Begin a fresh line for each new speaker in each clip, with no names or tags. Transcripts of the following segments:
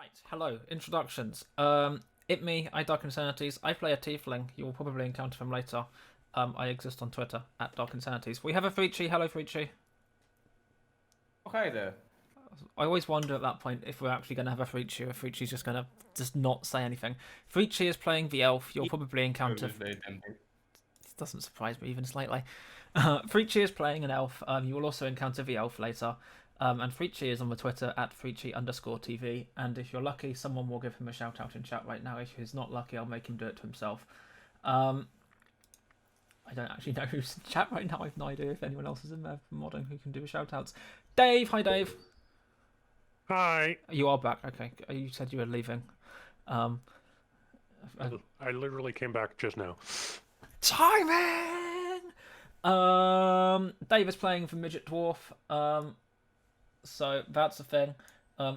Right, hello, introductions. It me, itsDarkInsanities. I play a tiefling. You will probably encounter him later. I exist on Twitter at DarkInsanities. We have a Frici. Hello, Frici.
Oh, hi there.
I always wonder at that point if we're actually going to have a Frici, or if Frici's just going to just not say anything. Frici is playing the elf. You'll probably encounter. It doesn't surprise me even slightly. Frici is playing an elf. You will also encounter the elf later. And Frici is on the Twitter at Frici_TV. And if you're lucky, someone will give him a shout out in chat right now. If he's not lucky, I'll make him do it to himself. I don't actually know who's in chat right now. I have no idea if anyone else is in there modding who can do the shout outs. Dave, hi Dave.
Hi.
You are back. Okay. You said you were leaving.
I literally came back just now.
Timing! Dave is playing for Midget Dwarf. So that's the thing.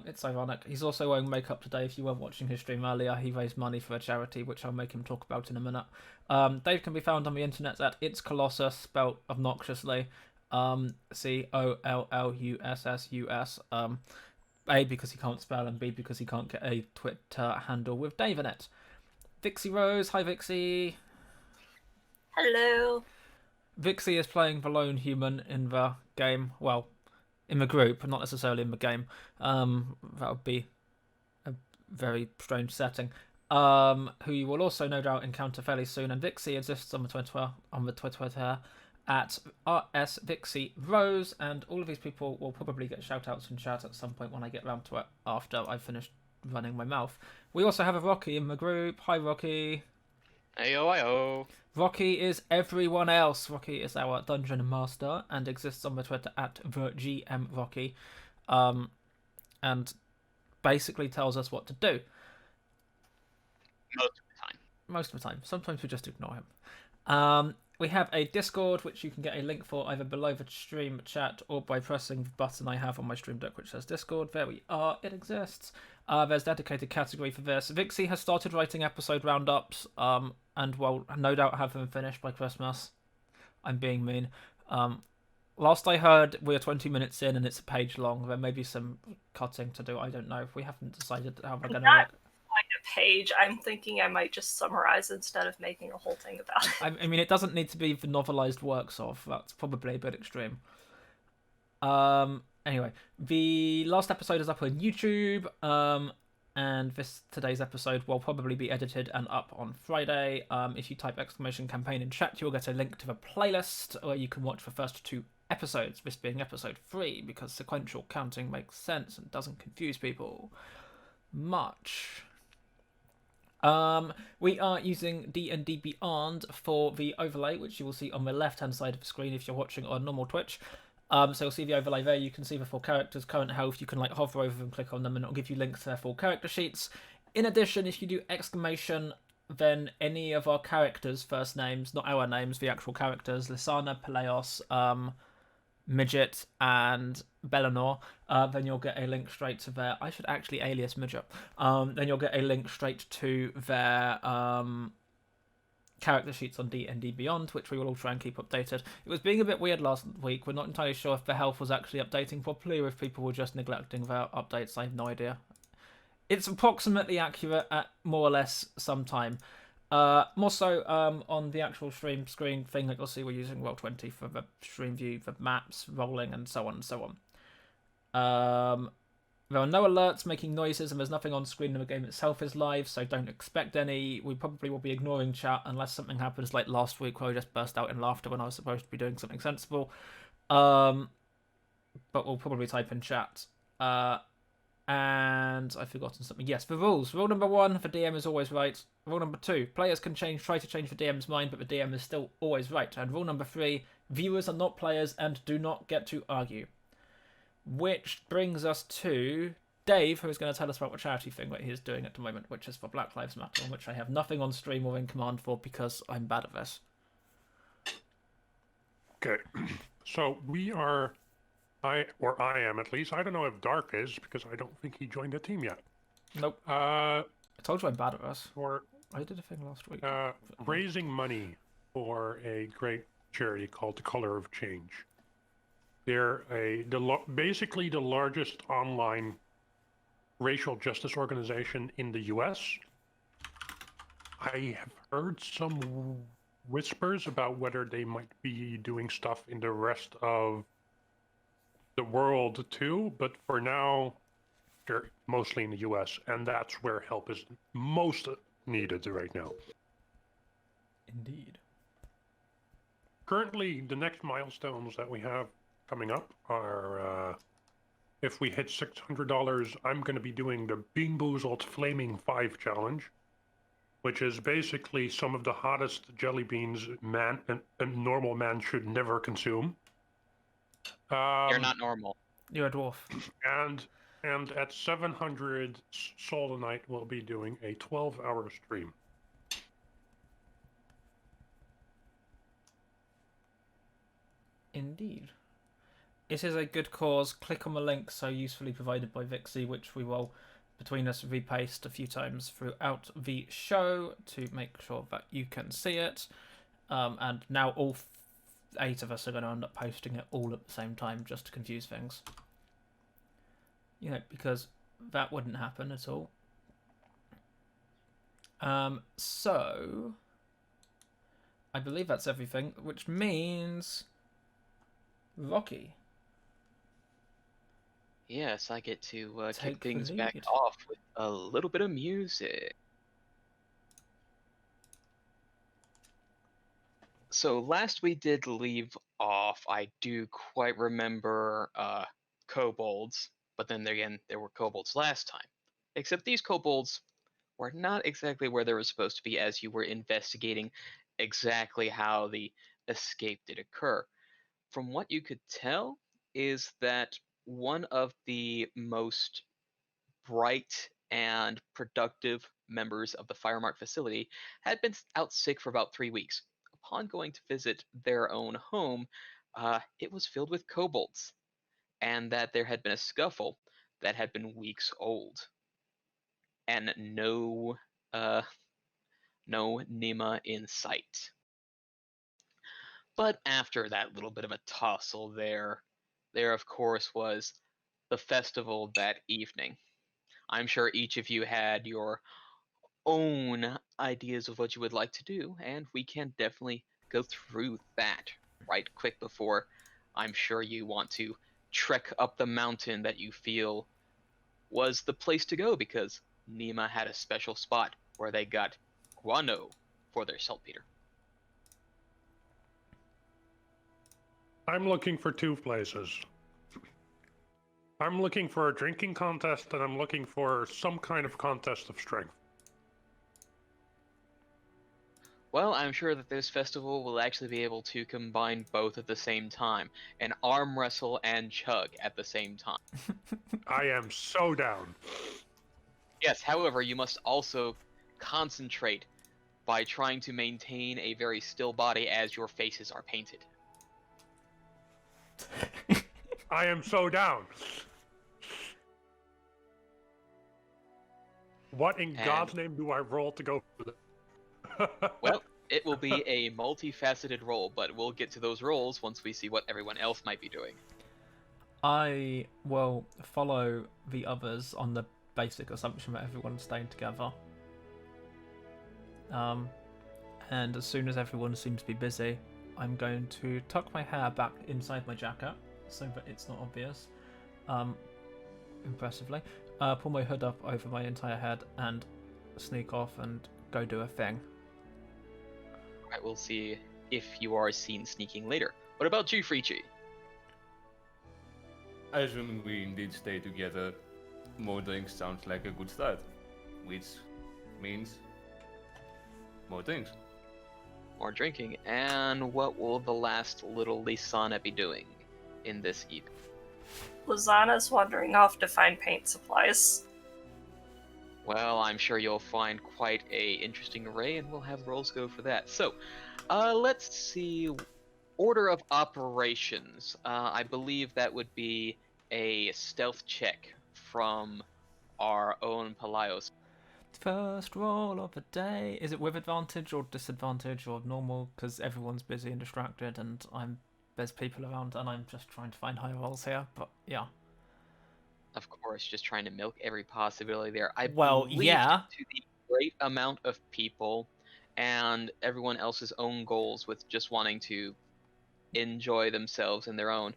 It's ironic. He's also wearing makeup today. If you weren't watching his stream earlier, he raised money for a charity, which I'll make him talk about in a minute. Dave can be found on the internet at itsColossus, spelt obnoxiously. COLLUSSUS. A, because he can't spell, and B, because he can't get a Twitter handle with Dave in it. VixieRose, hi Vixie.
Hello.
Vixie is playing the lone human in the game. Well, in the group, not necessarily in the game. That would be a very strange setting. Who you will also no doubt encounter fairly soon. And Vixie exists on the Twitter at rsVixieRose, and all of these people will probably get shout-outs in chat at some point when I get round to it after I've finished running my mouth. We also have a Rocky in the group. Hi, Rocky.
Ayo, ayo.
Rocky is everyone else. Rocky is our dungeon master and exists on the Twitter at TheGMRocky, and basically tells us what to do.
Most of the time.
Most of the time. Sometimes we just ignore him. We have a Discord, which you can get a link for either below the stream chat or by pressing the button I have on my stream deck, which says Discord. There we are. It exists. There's a dedicated category for this. Vixie has started writing episode roundups, and will no doubt have them finished by Christmas. I'm being mean. Last I heard, we're 20 minutes in and it's a page long. There may be some cutting to do. I don't know. We haven't decided how we're going to work.
A page. I'm thinking I might just summarize instead of making a whole thing about it.
I mean, it doesn't need to be the novelized works of. That's probably a bit extreme. Anyway, the last episode is up on YouTube, and today's episode will probably be edited and up on Friday. If you type !campaign in chat, you'll get a link to the playlist where you can watch the first 2 episodes, this being episode 3, because sequential counting makes sense and doesn't confuse people much. We are using DnD Beyond for the overlay, which you will see on the left-hand side of the screen if you're watching on normal Twitch. So you'll see the overlay there. You can see the 4 characters' current health. You can hover over them, click on them, and it'll give you links to their full character sheets. In addition, if you do exclamation, then any of our characters' first names, not our names, the actual characters, Lisana, Pelaios, Midget, and Belanor, then you'll get a link straight to their... I should actually alias Midget. Then you'll get a link straight to their character sheets on D&D Beyond, which we will all try and keep updated. It was being a bit weird last week. We're not entirely sure if the health was actually updating properly or if people were just neglecting their updates. I have no idea. It's approximately accurate at more or less some time. More so on the actual stream screen thing that you'll see, we're using Roll20 for the stream view, the maps, rolling, and so on and so on. There are no alerts making noises, and there's nothing on screen, and the game itself is live, so don't expect any. We probably will be ignoring chat unless something happens like last week where I just burst out in laughter when I was supposed to be doing something sensible. But we'll probably type in chat. And I've forgotten something. Yes, the rules. Rule number 1, the DM is always right. Rule number 2, players can try to change the DM's mind, but the DM is still always right. And rule number 3, viewers are not players and do not get to argue. Which brings us to Dave, who is going to tell us about what charity thing that he is doing at the moment, which is for Black Lives Matter, which I have nothing on stream or in command for because I'm bad at this.
Okay, so we are... I am at least. I don't know if Dark is, because I don't think he joined the team yet.
Nope. I told you I'm bad at this. I did a thing last week.
Raising money for a great charity called The Color of Change. They're basically the largest online racial justice organization in the US. I have heard some whispers about whether they might be doing stuff in the rest of the world too, but for now, they're mostly in the US, and that's where help is most needed right now.
Indeed.
Currently, the next milestones that we have coming up are, if we hit $600, I'm going to be doing the Bean Boozled Flaming 5 challenge, which is basically some of the hottest jelly beans a normal man should never consume.
You're not normal.
You're a dwarf.
And at 700 Sol a night, we'll be doing a 12-hour stream.
Indeed. It is a good cause. Click on the link so usefully provided by Vixie, which we will, between us, repaste a few times throughout the show to make sure that you can see it. And now all 8 of us are going to end up posting it all at the same time just to confuse things. You know, because that wouldn't happen at all. So I believe that's everything, which means Rocky.
Yes, I get to
Take
kick things
the
back
lead.
off with a little bit of music. So last we did leave off, I do quite remember kobolds, but then again, there were kobolds last time. Except these kobolds were not exactly where they were supposed to be as you were investigating exactly how the escape did occur. From what you could tell is that one of the most bright and productive members of the Firemark facility had been out sick for about 3 weeks. Upon going to visit their own home, it was filled with kobolds, and that there had been a scuffle that had been weeks old, and no Nima in sight. But after that little bit of a tussle there of course was the festival that evening. I'm sure each of you had your own ideas of what you would like to do, and we can definitely go through that right quick before I'm sure you want to trek up the mountain that you feel was the place to go because Nima had a special spot where they got guano for their saltpeter.
I'm looking for 2 places. I'm looking for a drinking contest, and I'm looking for some kind of contest of strength.
Well, I'm sure that this festival will actually be able to combine both at the same time, and arm wrestle and chug at the same time.
I am so down.
Yes, however, you must also concentrate by trying to maintain a very still body as your faces are painted.
I am so down. What in God's name do I roll to go for this?
Well, it will be a multifaceted role, but we'll get to those roles once we see what everyone else might be doing.
I will follow the others on the basic assumption that everyone's staying together. And as soon as everyone seems to be busy, I'm going to tuck my hair back inside my jacket so that it's not obvious. Impressively. Pull my hood up over my entire head and sneak off and go do a thing.
Alright, we'll see if you are seen sneaking later. What about you, Frici?
I assume we indeed stay together. More drinks sounds like a good start, which means more drinks.
More drinking. And what will the last little Lisana be doing in this evening?
Lisana's wandering off to find paint supplies.
Well, I'm sure you'll find quite a interesting array, and we'll have rolls go for that. So, let's see. Order of operations. I believe that would be a stealth check from our own Pelaios.
First roll of the day. Is it with advantage or disadvantage or normal? Because everyone's busy and distracted, and there's people around, and I'm just trying to find high rolls here. But yeah.
Of course, just trying to milk every possibility there. I
Well,
believe
yeah.
to the great amount of people and everyone else's own goals with just wanting to enjoy themselves in their own,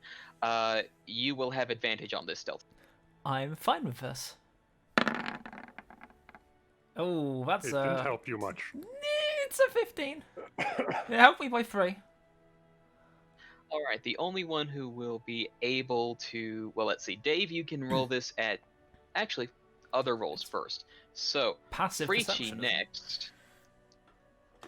you will have advantage on this stealth.
I'm fine with this. Oh, that's
It didn't help you much.
It's a 15. It helped me by 3.
All right, the only one who will be able to, well, let's see, Dave, you can roll this at, actually, other rolls first. So,
Passive
Frici
perception.
next.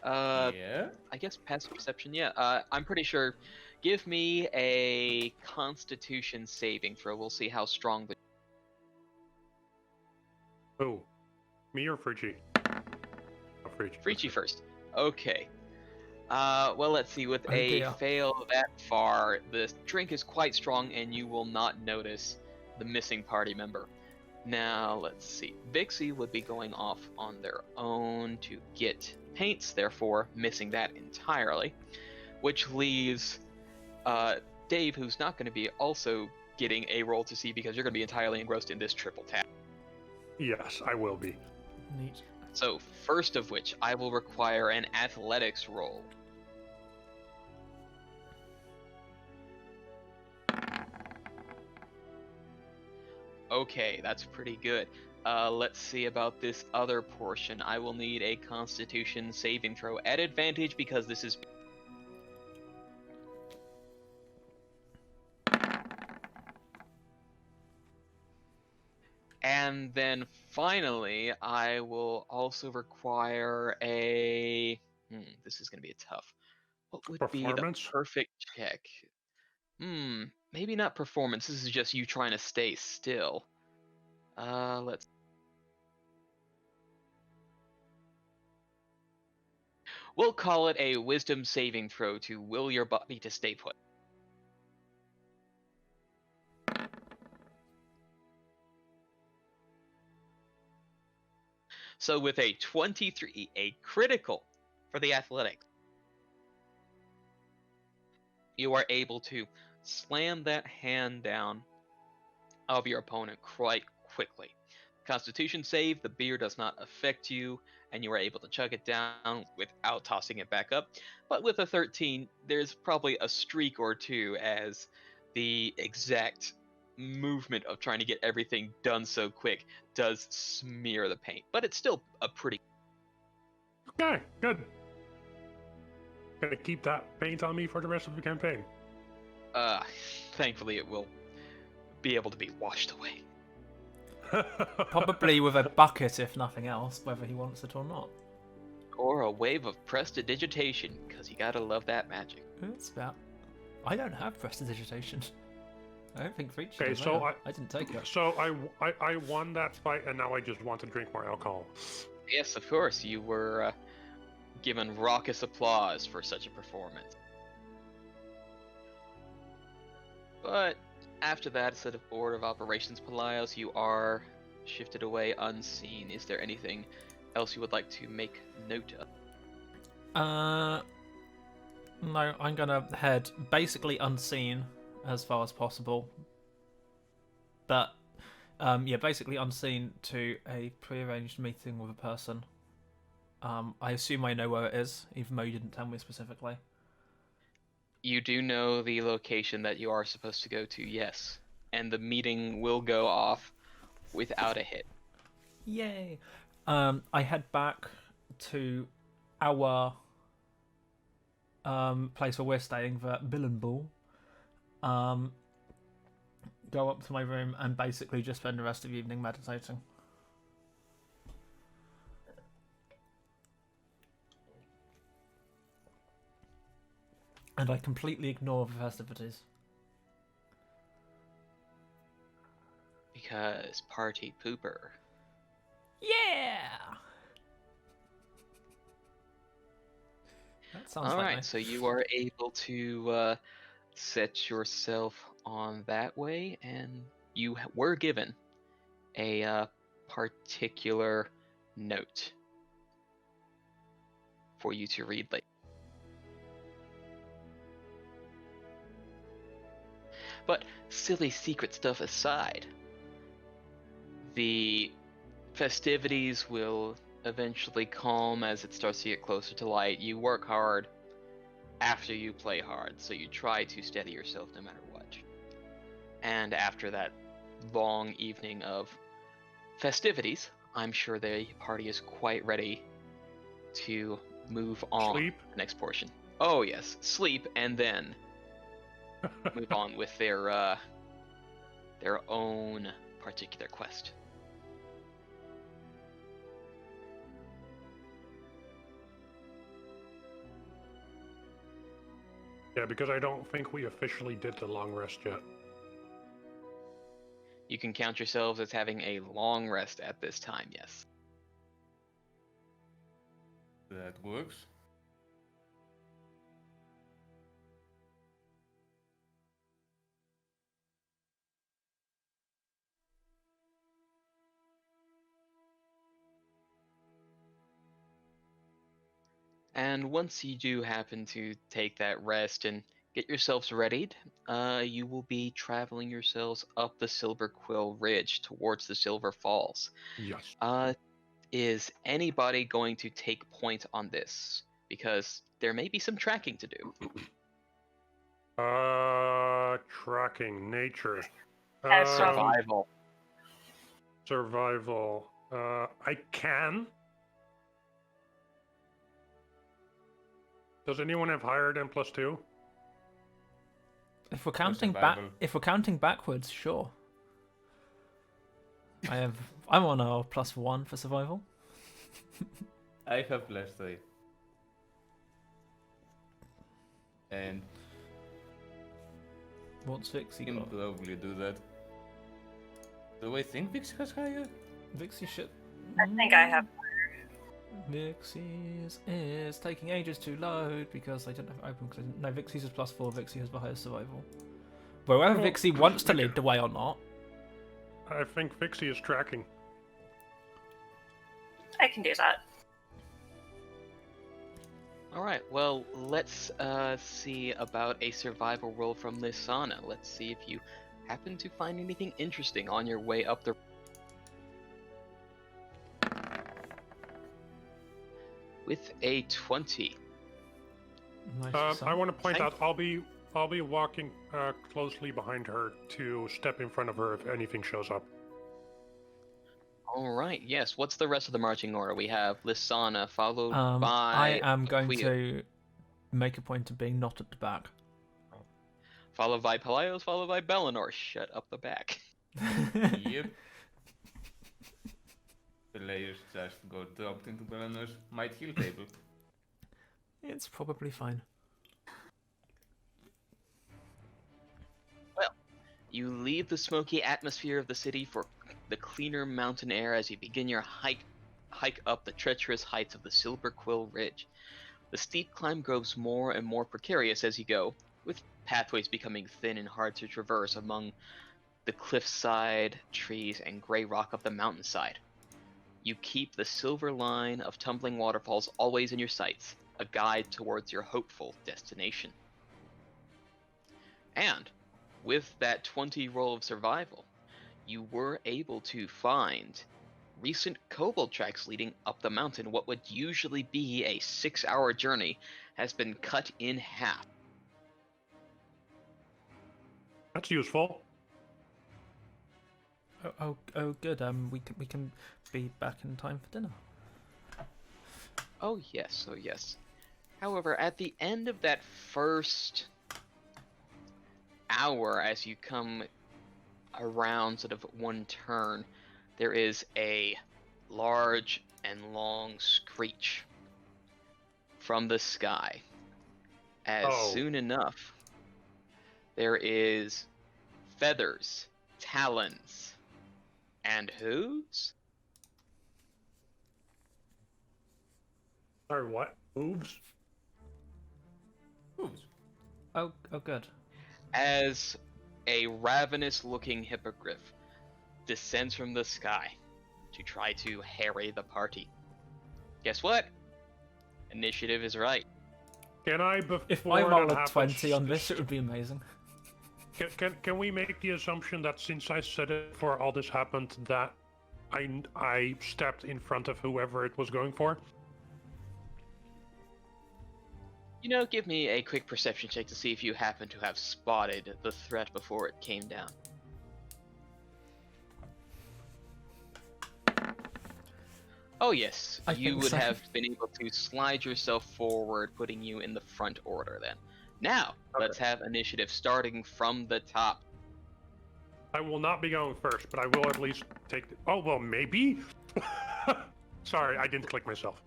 Yeah.
I guess passive perception, yeah. I'm pretty sure. Give me a Constitution saving throw. We'll see how strong the.
Oh, me or Frici? Oh, Frici.
Frici first. Okay. Well, let's see. With
Oh,
a
dear.
fail that far, the drink is quite strong, and you will not notice the missing party member. Now, let's see. Vixie would be going off on their own to get paints, therefore missing that entirely, which leaves Dave, who's not going to be also getting a roll to see because you're going to be entirely engrossed in this triple tap.
Yes, I will be.
Neat.
So, first of which, I will require an athletics roll. Okay, that's pretty good. Let's see about this other portion. I will need a Constitution saving throw at advantage because this is. And then finally, I will also require a. This is going to be tough. What would be the
Performance?
perfect check? Maybe not performance. This is just you trying to stay still. Let's. We'll call it a wisdom saving throw to will your body to stay put. So with a 23, a critical for the athletics, you are able to slam that hand down of your opponent quite quickly. Constitution save, the beer does not affect you, and you are able to chug it down without tossing it back up. But with a 13, there's probably a streak or two as the exact movement of trying to get everything done so quick does smear the paint. But it's still a pretty...
Okay, good. Gonna keep that paint on me for the rest of the campaign.
Thankfully it will be able to be washed away.
Probably with a bucket, if nothing else, whether he wants it or not.
Or a wave of prestidigitation, because you gotta love that magic.
It's about. I don't have prestidigitation. I don't think Frici
Okay,
does
so
either. I didn't take it.
So I won that fight, and now I just want to drink more alcohol.
Yes, of course, you were given raucous applause for such a performance. But after that, instead of Board of Operations Pelaios, you are shifted away unseen. Is there anything else you would like to make note of?
No, I'm gonna head basically unseen as far as possible. But, yeah, basically unseen to a pre-arranged meeting with a person. I assume I know where it is, even though you didn't tell me specifically.
You do know the location that you are supposed to go to, yes. And the meeting will go off without a hit.
Yay! I head back to our place where we're staying, the Belanor. Go up to my room and basically just spend the rest of the evening meditating. And I completely ignore the festivities.
Because party pooper.
Yeah! That sounds
Alright,
nice.
so you are able to set yourself on that way, and you were given a particular note for you to read later. But silly secret stuff aside, The festivities will eventually calm as it starts to get closer to light. You work hard after you play hard, so you try to steady yourself no matter what. And after that long evening of festivities, I'm sure the party is quite ready to move on
Sleep?
to the next portion. Oh yes, sleep and then move on with their own particular quest.
Yeah, because I don't think we officially did the long rest yet.
You can count yourselves as having a long rest at this time, yes.
That works.
And once you do happen to take that rest and get yourselves readied, you will be traveling yourselves up the Silver Quill Ridge towards the Silver Falls.
Yes.
Is anybody going to take point on this? Because there may be some tracking to do.
Tracking, nature.
Survival.
Survival. I can. Does anyone have higher than +2?
If we're counting backwards, sure. I'm on a +1 for survival.
I have +3. And
What's Vixie
can
got?
probably do that. Do I think Vixie has higher?
Vixie should.
I think I have.
Vixie's is taking ages to load because I don't have it open. Because no, Vixie's is +4. Vixie has the highest survival. Whether
Well,
Vixie wants to lead the way or not.
I think Vixie is tracking.
I can do that.
Alright, well, let's see about a survival roll from Lisana. Let's see if you happen to find anything interesting on your way up the... With a 20.
Nice.
I want to point
Thank-
out, I'll be walking closely behind her to step in front of her if anything shows up.
Alright, yes. What's the rest of the marching order? We have Lisana, followed by...
I am going
Vakhuil,
to make a point of being not at the back.
followed by Pelaios, followed by Belanor. Shut up the back.
Yep. Pelaios just got dropped into Belanor's might heal table.
It's probably fine.
You leave the smoky atmosphere of the city for the cleaner mountain air as you begin your hike up the treacherous heights of the Silver Quill Ridge. The steep climb grows more and more precarious as you go, with pathways becoming thin and hard to traverse among the cliffside trees and gray rock up the mountainside. You keep the silver line of tumbling waterfalls always in your sights, a guide towards your hopeful destination. And with that 20 roll of survival, you were able to find recent kobold tracks leading up the mountain. What would usually be a 6-hour journey has been cut in half.
That's useful.
Oh, good. We can be back in time for dinner.
Oh yes, oh yes. However, at the end of that first hour, as you come around sort of one turn, there is a large and long screech from the sky. As soon enough, there is feathers, talons, and hooves?
Sorry, what? Hooves?
Hooves.
Oh, good.
As a ravenous-looking hippogriff descends from the sky to try to harry the party. Guess what? Initiative is right.
Can I,
If
before
I roll
that
a
happens,
20 on this, it would be amazing.
Can we make the assumption that since I said it before all this happened, that I stepped in front of whoever it was going for.
You know, give me a quick perception check to see if you happen to have spotted the threat before it came down. Oh yes,
I
you
think
would
so.
have been able to slide yourself forward, putting you in the front order then. Now, let's have initiative starting from the top.
I will not be going first, but I will at least take. Oh well, maybe. Sorry, I didn't click myself.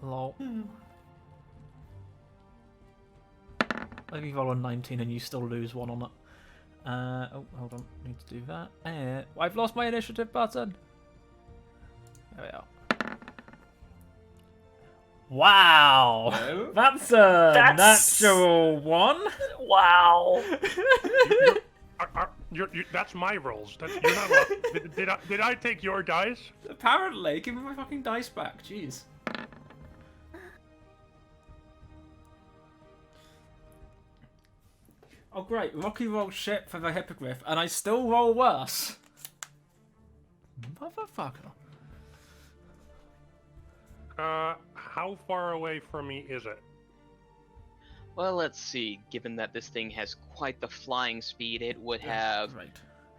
Lol. Maybe roll a 19 and you still lose one on it. Oh, hold on. Need to do that. I've lost my initiative button. There we are. Wow!
Well,
That's a
That's-
natural one.
Wow.
That's my rolls. You're not allowed. Did I take your dice?
Apparently. Give me my fucking dice back. Jeez. Oh great, Rocky rolled shit for the hippogriff, and I still roll worse. Motherfucker.
How far away from me is it?
Well, let's see. Given that this thing has quite the flying speed, it would have
Right.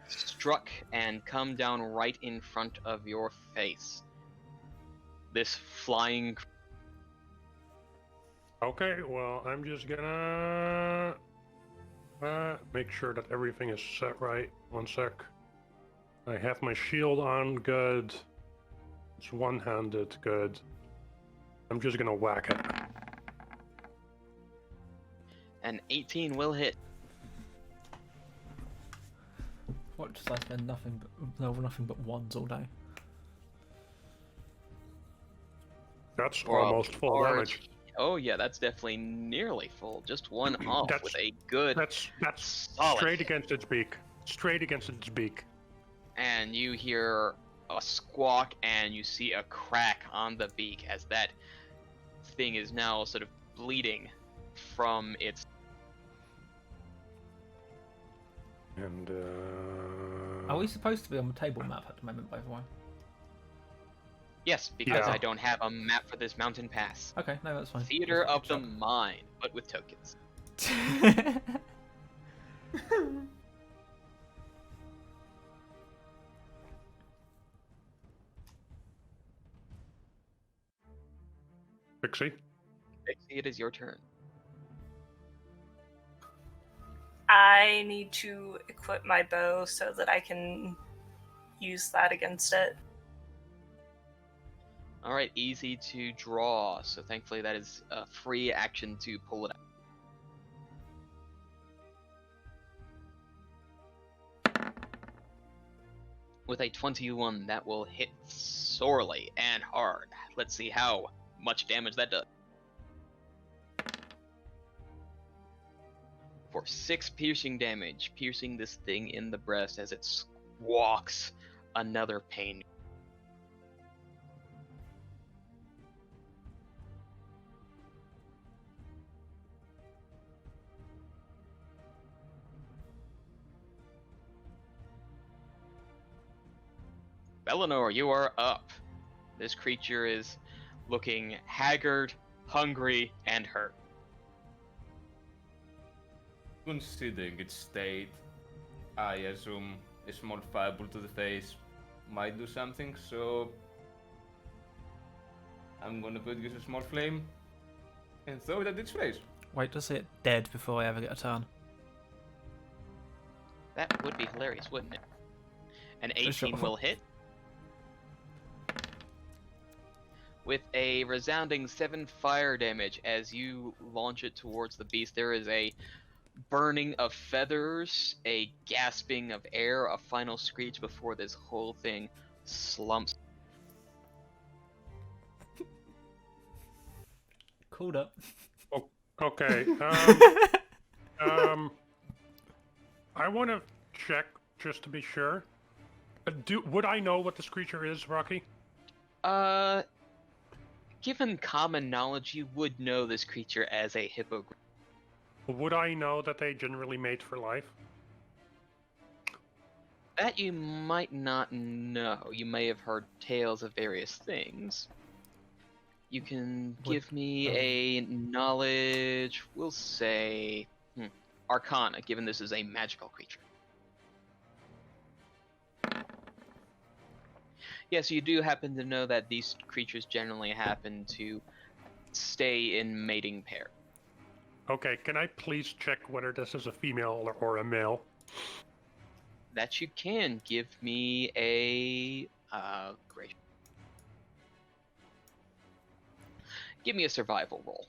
struck and come down right in front of your face. This flying...
Okay, well, I'm just gonna make sure that everything is set right. One sec. I have my shield on, good. It's one-handed, good. I'm just gonna whack it.
An 18 will hit.
What does I spend nothing but ones all day?
That's
For a
almost full
large-
damage.
Oh yeah, that's definitely nearly full. Just one off
That's-
with a good
That's
solid
straight
hit.
against its beak. Straight against its beak.
And you hear a squawk and you see a crack on the beak as that thing is now sort of bleeding from its...
And
Are we supposed to be on the table map at the moment, by the way?
Yes, because
Yeah.
I don't have a map for this mountain pass.
Okay, no, that's fine.
Theater
That's
of the
good
mind, but with tokens.
job.
Vixie?
Vixie, it is your turn.
I need to equip my bow so that I can use that against it.
Alright, easy to draw, so thankfully that is a free action to pull it out. With a 21, that will hit sorely and hard. Let's see how much damage that does. For 6 piercing damage, piercing this thing in the breast as it squawks another pain. Belanor, you are up. This creature is looking haggard, hungry, and hurt.
considering its state, I assume a small fireball to the face might do something, so I'm gonna produce a small flame and throw it at its face.
Wait to see it dead before I ever get a turn.
That would be hilarious, wouldn't it? An
For
18
sure.
will hit. With a resounding 7 fire damage as you launch it towards the beast, there is a burning of feathers, a gasping of air, a final screech before this whole thing slumps.
Called up.
Okay. I want to check just to be sure. Would I know what this creature is, Rocky?
Given common knowledge, you would know this creature as a hippogriff.
Would I know that they generally mate for life?
That you might not know. You may have heard tales of various things. You can give me a knowledge, we'll say, Arcana, given this is a magical creature. Yes, you do happen to know that these creatures generally happen to stay in mating pair.
Okay, can I please check whether this is a female or a male?
That you can. Give me a great. Give me a survival roll.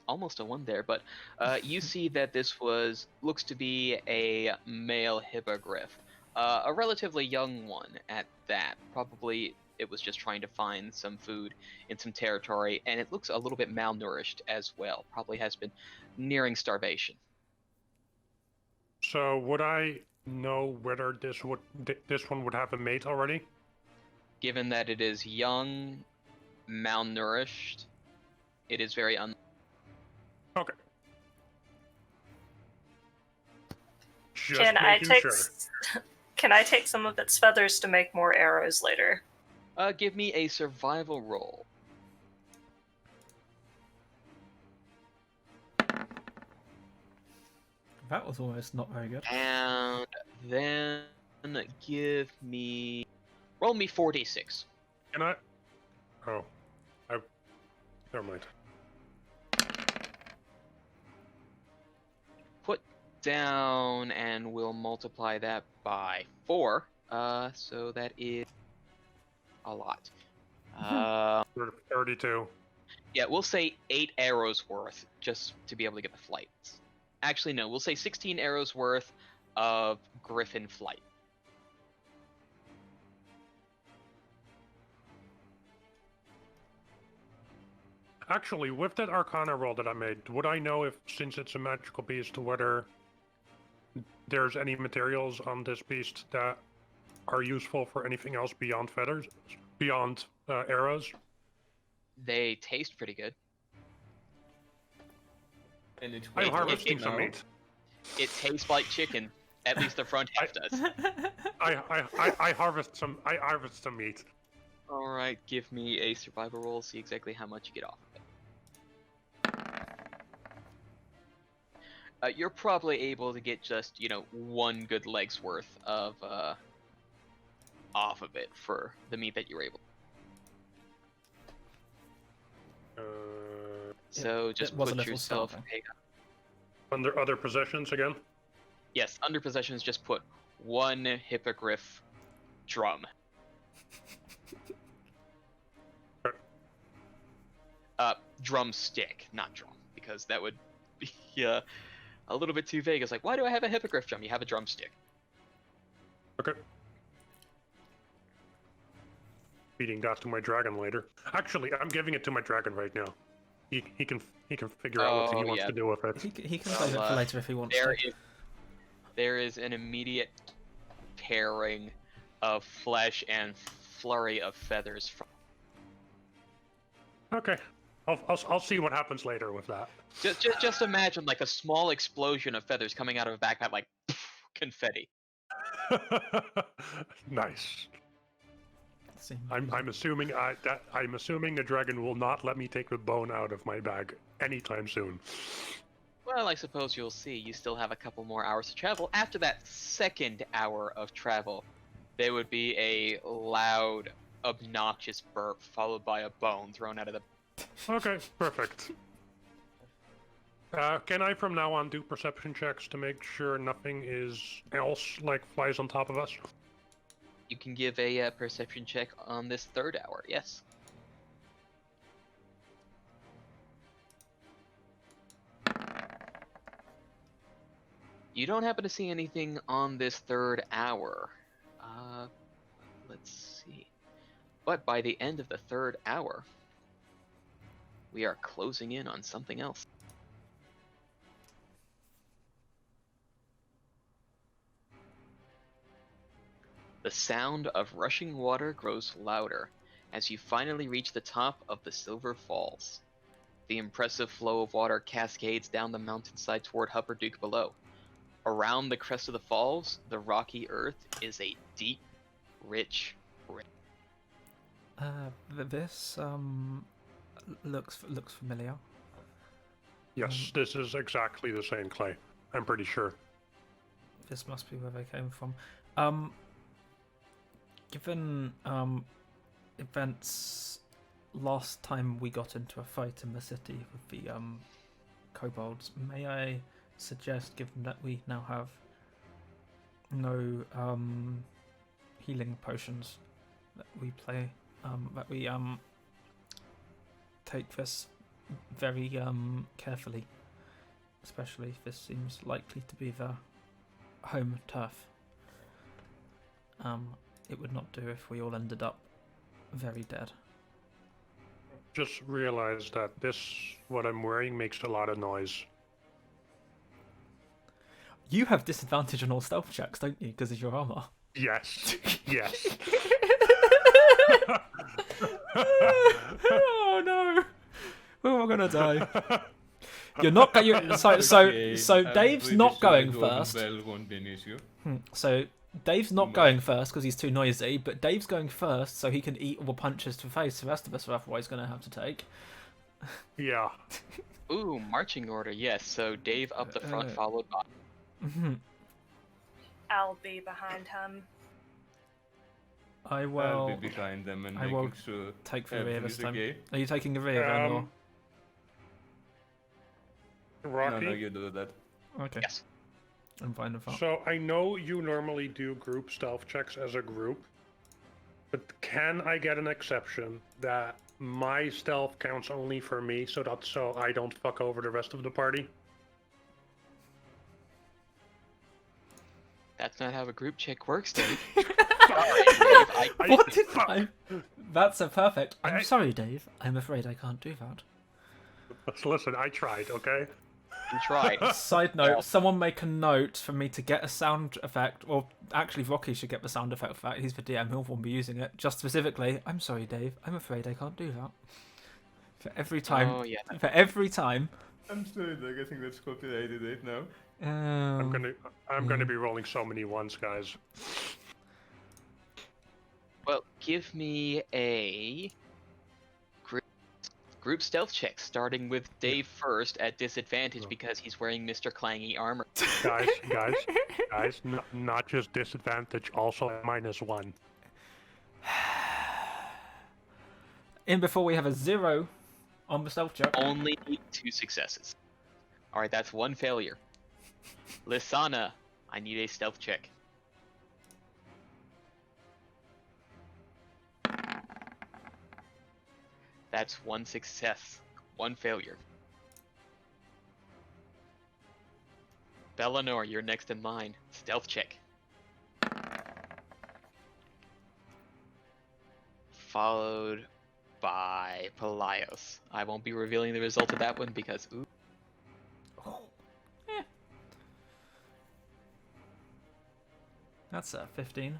Almost a 1 there, but you see that this looks to be a male hippogriff, a relatively young one at that. Probably it was just trying to find some food in some territory, and it looks a little bit malnourished as well. Probably has been nearing starvation.
So would I know whether this one would have a mate already?
Given that it is young, malnourished, it is very
Okay. Just
Can I
making
take
sure.
Can I take some of its feathers to make more arrows later?
Give me a survival roll.
That was almost not very good.
And then roll me 4d6.
Can I? Oh, never mind.
Put down, and we'll multiply that by 4. So that is a lot.
32.
Yeah, we'll say 8 arrows worth, just to be able to get the flights. Actually, no, we'll say 16 arrows worth of griffin flight.
Actually, with that Arcana roll that I made, would I know if, since it's a magical beast, whether there's any materials on this beast that are useful for anything else beyond feathers, beyond arrows?
They taste pretty good.
And it's
I'm
weight
harvesting
also
some
now.
meat.
It tastes like chicken. At least the front half does.
I harvest some. I harvest some meat.
All right, give me a survival roll. See exactly how much you get off of it. You're probably able to get just 1 good leg's worth of off of it for the meat that you're able. So just
it was a
put
little
yourself.
starving.
Under other possessions again.
Yes, under possessions, just put 1 hippogriff drum. Drumstick, not drum, because that would be a little bit too vague. It's like, why do I have a hippogriff drum? You have a drumstick.
Okay. Feeding that to my dragon later. Actually, I'm giving it to my dragon right now. He can figure out what he wants to do with it.
He can save it for later if he wants to.
There is an immediate tearing of flesh and flurry of feathers from.
Okay, I'll see what happens later with that.
Just imagine like a small explosion of feathers coming out of a backpack, like confetti.
Nice. I'm assuming the dragon will not let me take the bone out of my bag anytime soon.
Well, I suppose you'll see. You still have a couple more hours to travel. After that second hour of travel, there would be a loud, obnoxious burp followed by a bone thrown out of the.
Okay, perfect. Can I from now on do perception checks to make sure nothing else flies on top of us?
You can give a perception check on this 3rd hour, yes. You don't happen to see anything on this 3rd hour. Let's see. But by the end of the 3rd hour, we are closing in on something else. The sound of rushing water grows louder as you finally reach the top of the Silver Falls. The impressive flow of water cascades down the mountainside toward Hupperdook below. Around the crest of the falls, the rocky earth is a deep, rich red.
This looks familiar.
Yes, this is exactly the same clay. I'm pretty sure.
This must be where they came from. Given events last time we got into a fight in the city with the kobolds, may I suggest, given that we now have no healing potions, that we take this very carefully, especially if this seems likely to be the home turf. It would not do if we all ended up very dead.
Just realize that what I'm wearing makes a lot of noise.
You have disadvantage on all stealth checks, don't you, because of your armor?
Yes. Yes.
Oh no! We're all gonna die. You're not going. So Dave's not going first. So Dave's not going first because he's too noisy. But Dave's going first so he can eat all the punches to the face. The rest of us are otherwise going to have to take.
Yeah.
Ooh, marching order, yes. So Dave up the front, followed by.
I'll be behind him.
I will.
I'll be behind them and making sure
take the rear this time.
okay.
Are you taking the rear then, or?
Rocky?
No, you do that.
Okay.
Yes.
I'm fine with that.
So I know you normally do group stealth checks as a group, but can I get an exception that my stealth counts only for me, so I don't fuck over the rest of the party?
That's not how a group check works, Dave.
What did I? That's a perfect. I'm sorry, Dave. I'm afraid I can't do that.
Listen, I tried, okay?
You tried.
Side note, someone make a note for me to get a sound effect, or actually Rocky should get the sound effect for that. He's the DM, he'll be using it. Just specifically, I'm sorry, Dave, I'm afraid I can't do that. For every time.
Oh, yeah.
For every time.
I'm sorry, Doug. I think that's copyrighted right now.
I'm gonna be rolling so many ones, guys.
Well, give me a group stealth check, starting with Dave first at disadvantage because he's wearing Mr. Clangy armor.
Guys, not just disadvantage, also -1.
In before we have a 0 on the stealth check.
Only need 2 successes. Alright, that's 1 failure. Lisana, I need a stealth check. That's 1 success, 1 failure. Belanor, you're next in line. Stealth check. Followed by Pelaios. I won't be revealing the result of that one because, ooh.
That's 15.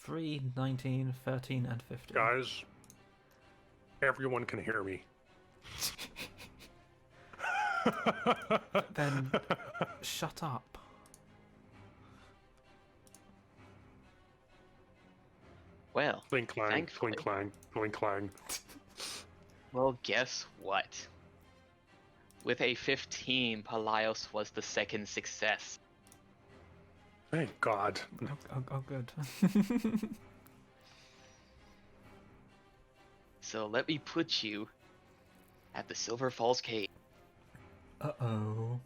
3, 19, 13, and 15.
Guys, everyone can hear me.
Then shut up.
Well,
Clink clang,
thankfully.
clink clang, clink clang.
Well, guess what? With a 15, Pelaios was the second success.
Thank God.
Oh good.
So let me put you at the Silver Falls Cave.
Uh-oh.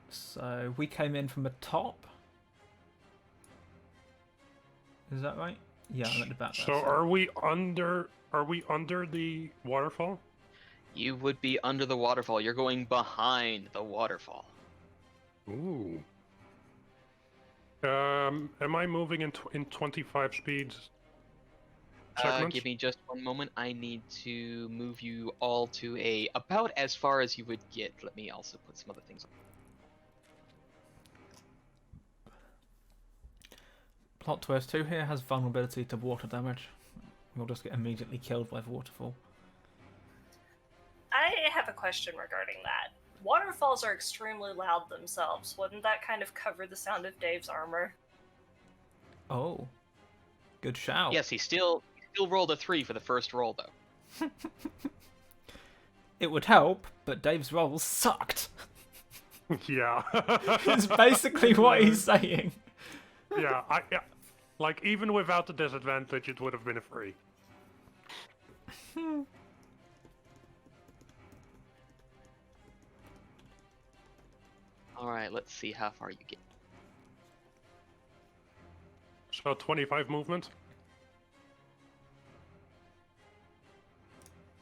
So we came in from the top. Is that right? Yeah, I'm at the back.
So are we under the waterfall?
You would be under the waterfall. You're going behind the waterfall.
Ooh. Am I moving in 25 speeds? Segments?
Give me just one moment. I need to move you all to about as far as you would get. Let me also put some other things on.
Plot twist, who here has vulnerability to water damage? You'll just get immediately killed by the waterfall.
I have a question regarding that. Waterfalls are extremely loud themselves. Wouldn't that kind of cover the sound of Dave's armor?
Oh. Good shout.
Yes, he still rolled a 3 for the first roll, though.
It would help, but Dave's rolls sucked.
Yeah.
It's basically what he's saying.
Yeah, like, even without the disadvantage, it would have been a 3.
Alright, let's see how far you get.
So 25 movement?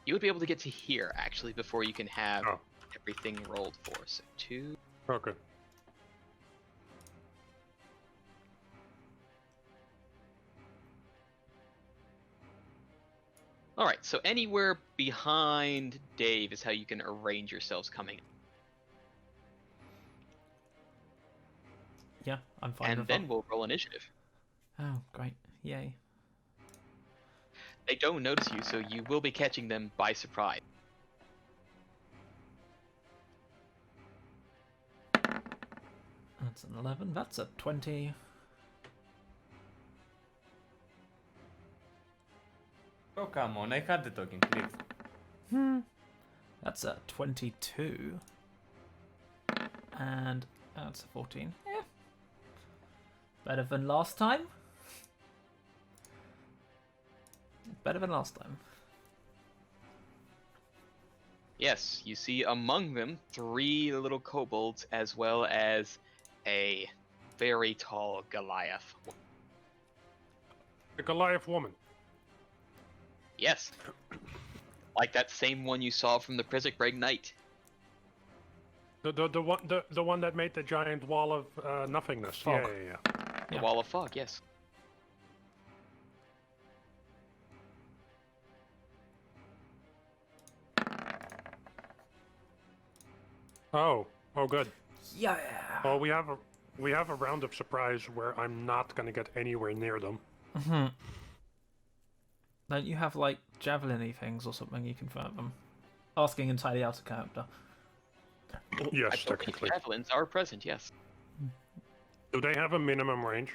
You would be able to get to here, actually, before you can have
Oh.
everything rolled for. So 2...
Okay.
Alright, so anywhere behind Dave is how you can arrange yourselves coming.
Yeah, I'm fine
And
with
then
that.
we'll roll initiative.
Oh, great. Yay.
They don't notice you, so you will be catching them by surprise.
That's an 11. That's a 20.
Oh, come on, I had the talking clip.
That's a 22. And that's a 14. Yeah. Better than last time. Better than last time.
Yes, you see among them 3 little kobolds as well as a very tall Goliath.
The Goliath woman.
Yes. Like that same one you saw from the Prisicbreg Knight.
The one that made the giant wall of nothingness.
Fog.
Yeah.
The
Yeah.
Wall of Fog, yes.
Oh, good.
Yeah.
Well, we have a round of surprise where I'm not gonna get anywhere near them.
Mm-hmm. Don't you have, like, javelin-y things or something you can throw at them? Asking entirely out of character.
Yes,
I believe
technically.
javelins are present, yes.
Do they have a minimum range?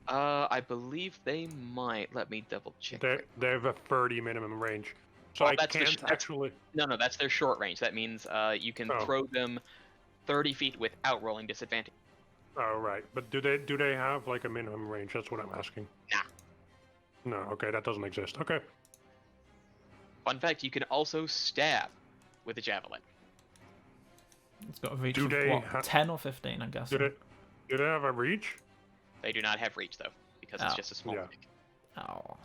I believe they might. Let me double check.
They have a 30 minimum range, so
Oh,
I
that's the
can't actually.
No, that's their short range. That means you can
Oh.
throw them 30 feet without rolling disadvantage.
Oh right, but do they have like a minimum range? That's what I'm asking.
Nah.
No, okay, that doesn't exist. Okay.
Fun fact, you can also stab with a javelin.
It's got a reach
Do
of,
they
what,
ha-
10 or 15, I guess.
Do they have a reach?
They do not have reach, though, because it's
Oh.
just a small
Yeah.
stick.
Oh.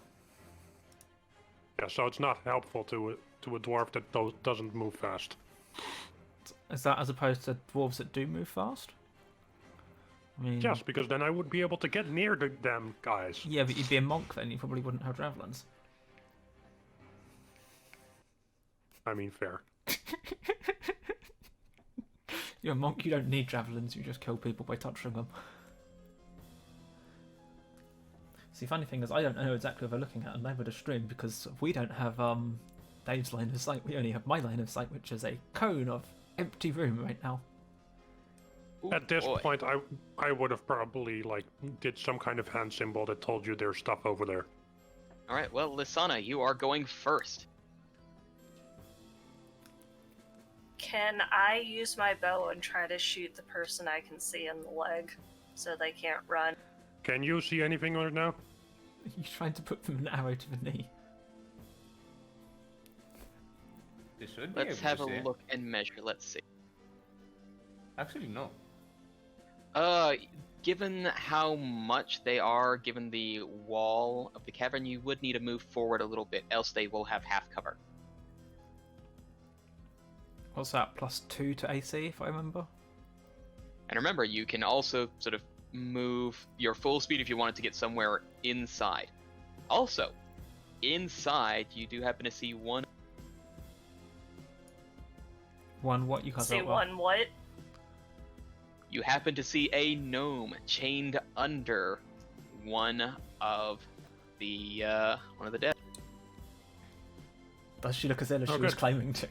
Yeah, so it's not helpful to a dwarf that doesn't move fast.
Is that as opposed to dwarves that do move fast? I mean,
Yes, because then I would be able to get near them guys.
yeah, but you'd be a monk then. You probably wouldn't have javelins.
I mean, fair.
You're a monk. You don't need javelins. You just kill people by touching them. See, funny thing is, I don't know exactly what they're looking at, and neither does Stream, because we don't have Dave's line of sight. We only have my line of sight, which is a cone of empty room right now.
Ooh,
At this
boy.
point, I would have probably like did some kind of hand symbol that told you there's stuff over there.
All right, well, Lisana, you are going first.
Can I use my bow and try to shoot the person I can see in the leg so they can't run?
Can you see anything right now?
Are you trying to put them an arrow to the knee?
They should be
Let's
able
have
to
a
see.
look and measure. Let's see.
Actually, no.
Given how much they are, given the wall of the cavern, you would need to move forward a little bit, else they will have half cover.
What's that? +2 to AC, if I remember.
And remember, you can also sort of move your full speed if you wanted to get somewhere inside. Also, inside, you do happen to see one.
One what you cut
See
out?
one what?
You happen to see a gnome chained under one of the dead.
Does she look as ill as
Oh,
she was
good.
claiming to?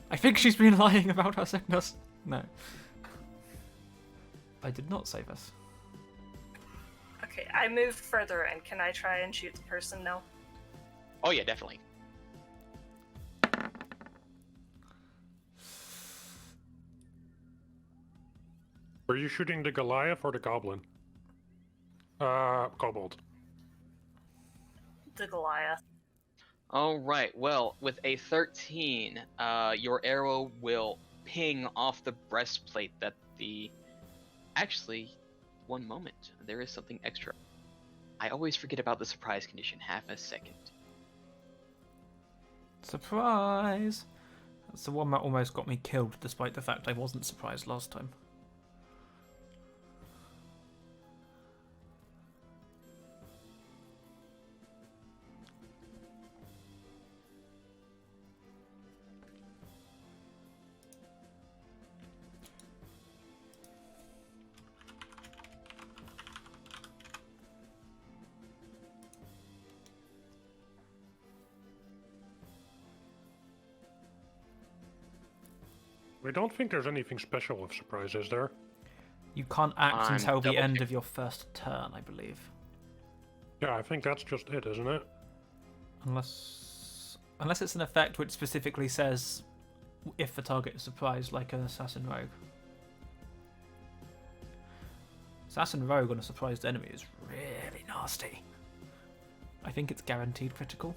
I think she's been lying about her sickness. No. I did not say this.
Okay, I moved further in. Can I try and shoot the person now?
Oh yeah, definitely.
Were you shooting the Goliath or the Goblin? Kobold.
The Goliath.
All right. Well, with a 13, your arrow will ping off the breastplate that the. Actually, one moment. There is something extra. I always forget about the surprise condition. Half a second.
Surprise! That's the one that almost got me killed, despite the fact I wasn't surprised last time.
I don't think there's anything special with surprise, is there?
You can't act
I'm
until the
double
end
check-
of your first turn, I believe.
Yeah, I think that's just it, isn't it?
Unless it's an effect which specifically says if the target is surprised, like an assassin rogue. Assassin rogue on a surprised enemy is really nasty. I think it's guaranteed critical.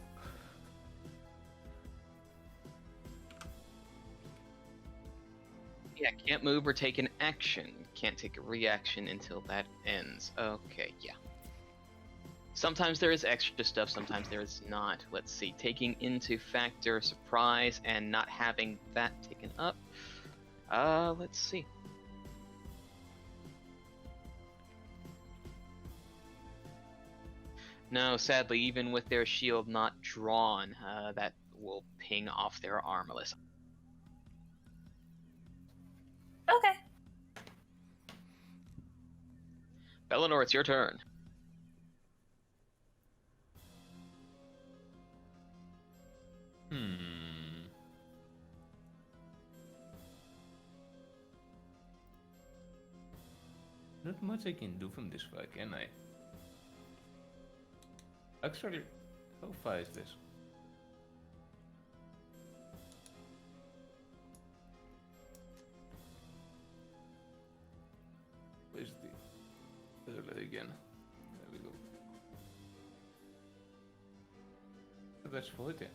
Yeah, can't move or take an action. Can't take a reaction until that ends. Okay, yeah. Sometimes there is extra stuff, sometimes there is not. Let's see. Taking into factor surprise and not having that taken up. Let's see. No, sadly, even with their shield not drawn, that will ping off their armor.
Okay.
Belanor, it's your turn.
Not much I can do from this far, can I? Actually, how far is this? Where's the relay again? There we go. That's 40.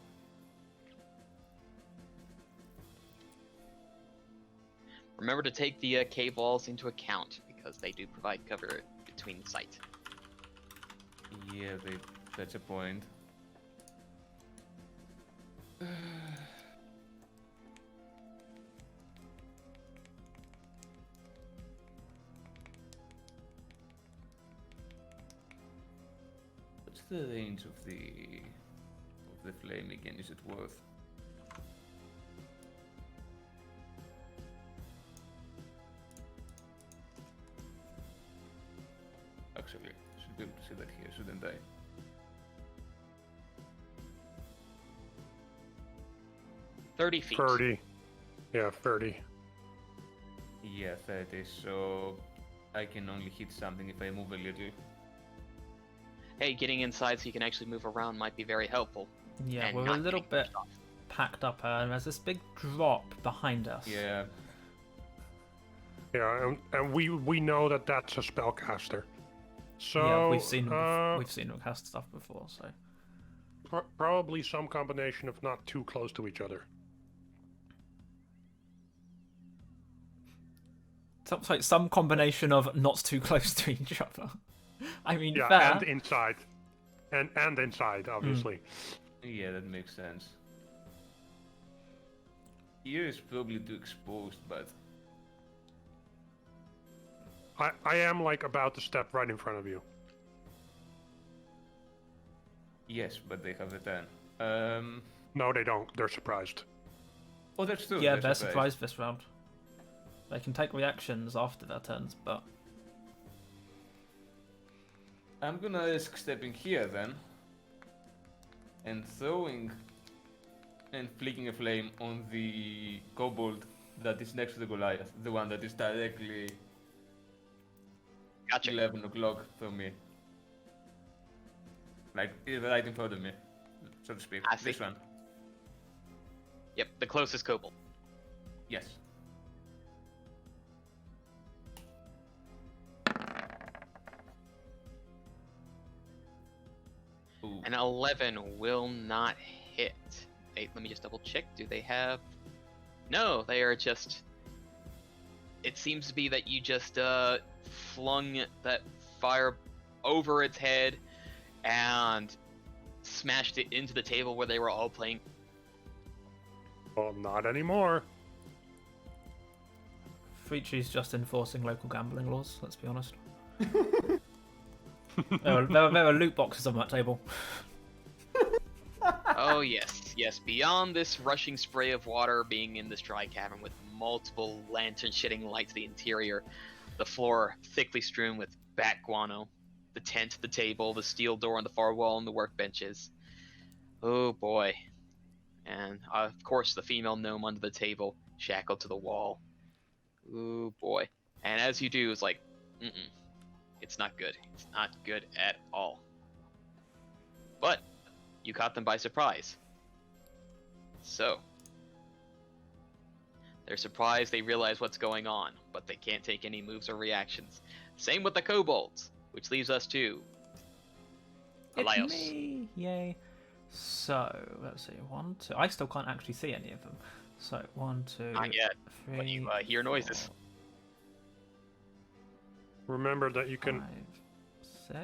Remember to take the cave walls into account, because they do provide cover between sight.
Yeah, that's a point. What's the range of the flame again? Is it worth? Actually, I should be able to see that here, shouldn't I?
$30 feet.
30. Yeah, 30.
Yeah, 30, so I can only hit something if I move a little.
Hey, getting inside so you can actually move around might be very helpful.
Yeah,
And
we're a
not
little
getting
bit
pushed off.
packed up here, and there's this big drop behind us.
Yeah,
Yeah, and we know that that's a spellcaster. So
Yeah, we've seen them cast stuff before, so
probably some combination of not too close to each other.
some combination of not too close to each other. I mean,
Yeah,
fair.
and inside, and inside, obviously.
yeah, that makes sense. Here is probably too exposed, but
I am like about to step right in front of you.
yes, but they have a turn.
No, they don't. They're surprised.
Oh, that's true.
Yeah, they're surprised this round. They can take reactions after their turns, but
I'm gonna risk stepping here then, and throwing and flicking a flame on the kobold that is next to the Goliath, the one that is directly
Gotcha.
11 o'clock from me. Like, right in front of me, so to speak.
I see.
This one.
Yep, the closest kobold.
Yes. Ooh.
An 11 will not hit. Wait, let me just double check. Do they have... No, they are just... It seems to be that you just flung that fire over its head and smashed it into the table where they were all playing.
Well, not anymore.
Frici's just enforcing local gambling laws, let's be honest. there are loot boxes on that table.
Oh yes. Beyond this rushing spray of water being in this dry cavern with multiple lanterns shedding light to the interior, the floor thickly strewn with bat guano, the tent, the table, the steel door on the far wall, and the workbenches. Oh boy. And of course the female gnome under the table, shackled to the wall. Oh boy. And as you do, it's like, it's not good. It's not good at all. But you caught them by surprise. So they're surprised, they realize what's going on, but they can't take any moves or reactions. Same with the kobolds, which leaves us to Pelaios.
It's me! Yay. So, let's see. 1, 2. I still can't actually see any of them. So, 1, 2.
Not yet,
3,
when you hear noises.
4,
Remember that you can
5,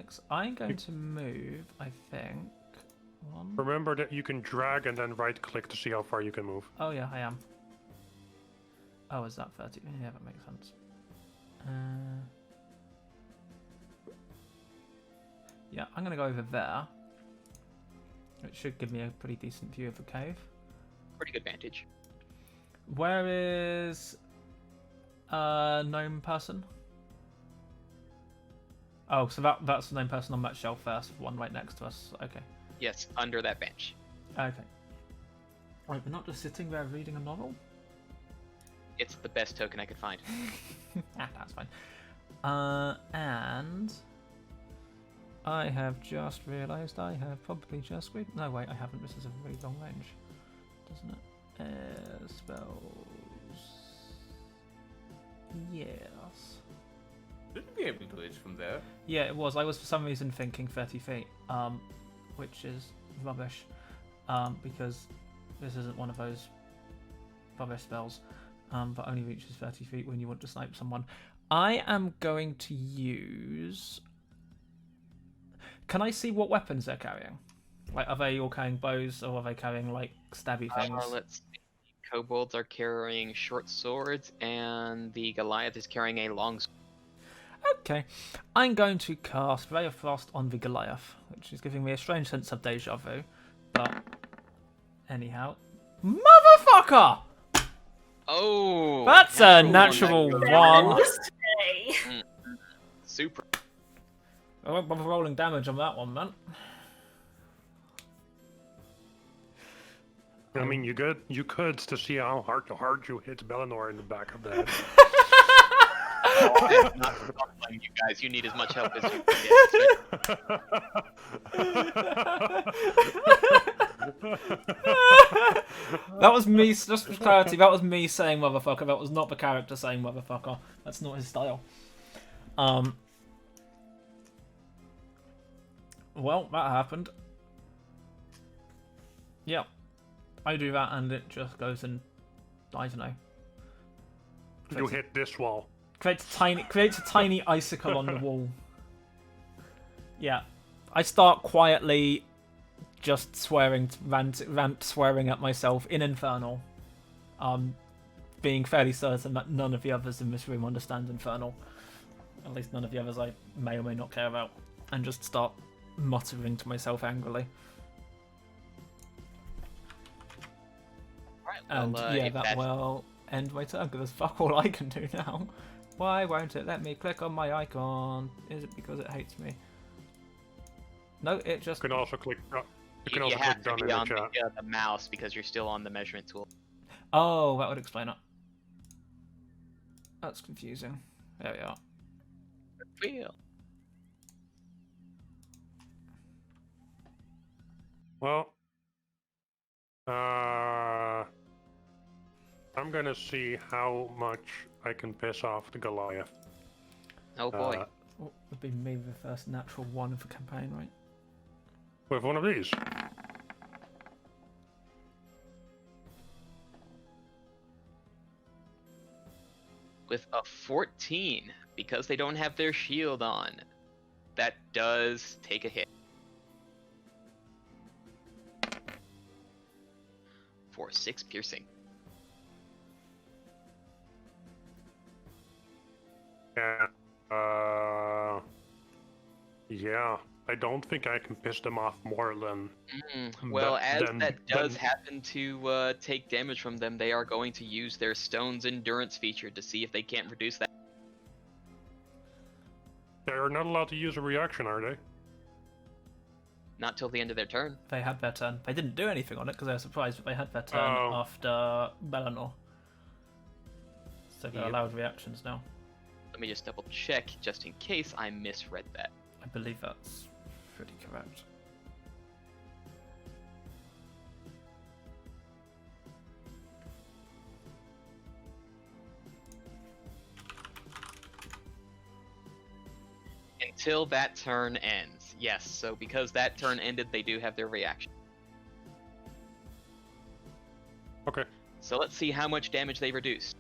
6. I'm going to move, I think. 1.
remember that you can drag and then right click to see how far you can move.
Oh, yeah, I am. Oh, is that 30? Yeah, that makes sense. Yeah, I'm going to go over there. It should give me a pretty decent view of the cave.
Pretty good vantage.
Where is gnome person? Oh, so that's the gnome person on that shelf first, one right next to us. Okay.
Yes, under that bench.
Okay. Right, we're not just sitting there reading a novel?
It's the best token I could find.
That's fine. And I have just realised I have probably just read. No, wait, I haven't. This is a really long range, doesn't it? Spells. Yes.
Shouldn't be able to reach from there.
Yeah, it was. I was for some reason thinking 30 feet, which is rubbish, because this isn't one of those rubbish spells, that only reaches 30 feet when you want to snipe someone. I am going to use... Can I see what weapons they're carrying? Like, are they all carrying bows, or are they carrying, like, stabby things?
Let's see. Kobolds are carrying short swords, and the Goliath is carrying a long sword.
Okay, I'm going to cast Ray of Frost on the Goliath, which is giving me a strange sense of deja vu. But anyhow, motherfucker!
Oh,
That's a natural one.
Today.
Super.
I won't bother rolling damage on that one, man.
I mean, you could to see how hard you hit Belanor in the back of the head.
I'm not blaming you guys. You need as much help as you can get.
That was me, just for clarity, that was me saying motherfucker. That was not the character saying motherfucker. That's not his style. Well, that happened. Yeah. I do that and it just goes and, I don't know.
You hit this wall.
Creates a tiny icicle on the wall. Yeah. I start quietly just swearing, rant swearing at myself in Infernal. Being fairly certain that none of the others in this room understand Infernal. At least none of the others I may or may not care about. And just start muttering to myself angrily. And yeah, that will end my turn, because that's fuck all I can do now. Why won't it let me click on my icon? Is it because it hates me? No, it just.
You can also click. You can
You
also
have
click
to
done in
be
the
on
chat.
the mouse because you're still on the measurement tool.
Oh, that would explain it. That's confusing. There we are.
Feel.
Well, I'm gonna see how much I can piss off the Goliath.
Oh boy.
What would be maybe the first natural one of the campaign, right?
With one of these.
With a 14, because they don't have their shield on, that does take a hit. For 6 piercing.
Yeah. Yeah. I don't think I can piss them off more than.
Well, as
then-
that does
then-
happen to take damage from them, they are going to use their Stone's Endurance feature to see if they can't reduce that.
They're not allowed to use a reaction, are they?
Not till the end of their turn.
They had their turn. They didn't do anything on it because they were surprised, but they had their turn
Oh.
after Belanor. So they're
Yep.
allowed reactions now.
Let me just double check, just in case I misread that.
I believe that's pretty correct.
Until that turn ends. Yes, so because that turn ended, they do have their reaction.
Okay.
So let's see how much damage they reduced.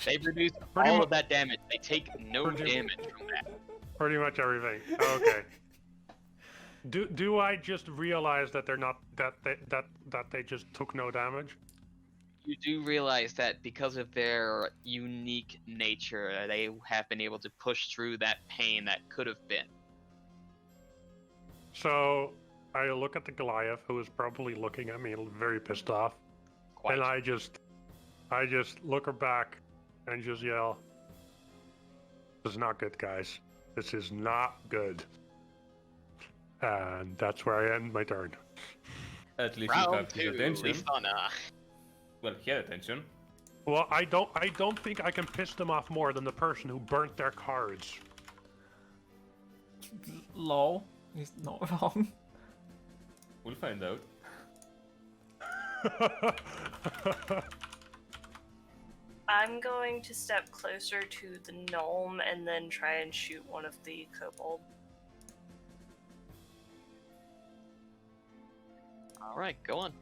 They've reduced
Pretty
all
mu-
of that damage. They take no
Pretty-
damage from that.
Pretty much everything. Okay. Do I just realize that they're not that they just took no damage?
You do realize that because of their unique nature, they have been able to push through that pain that could have been.
So I look at the Goliath, who is probably looking at me very pissed off,
Quite.
and I just look her back and just yell, "This is not good, guys. This is not good." And that's where I end my turn.
At least you
Round
have his
2,
attention.
Lisana.
Well, he had attention.
Well, I don't think I can piss them off more than the person who burnt their cards.
Lol. He's not wrong.
We'll find out.
I'm going to step closer to the gnome and then try and shoot one of the kobold.
Alright, go on.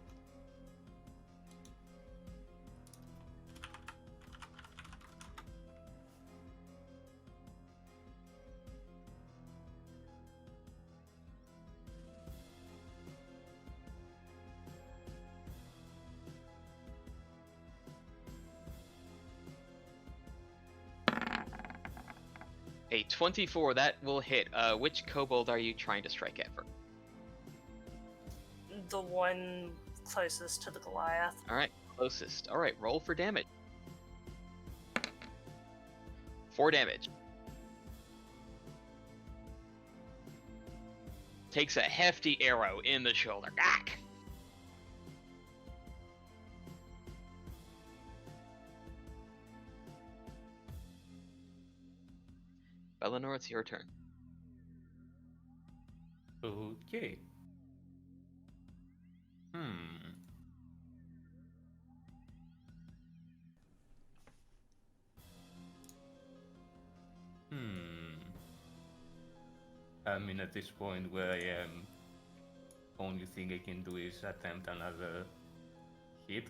A 24, that will hit. Which kobold are you trying to strike at first?
The one closest to the Goliath.
Alright, closest. Alright, roll for damage. 4 damage. Takes a hefty arrow in the shoulder. Gak! Belanor, it's your turn.
Okay. I mean, at this point where I am, only thing I can do is attempt another hit.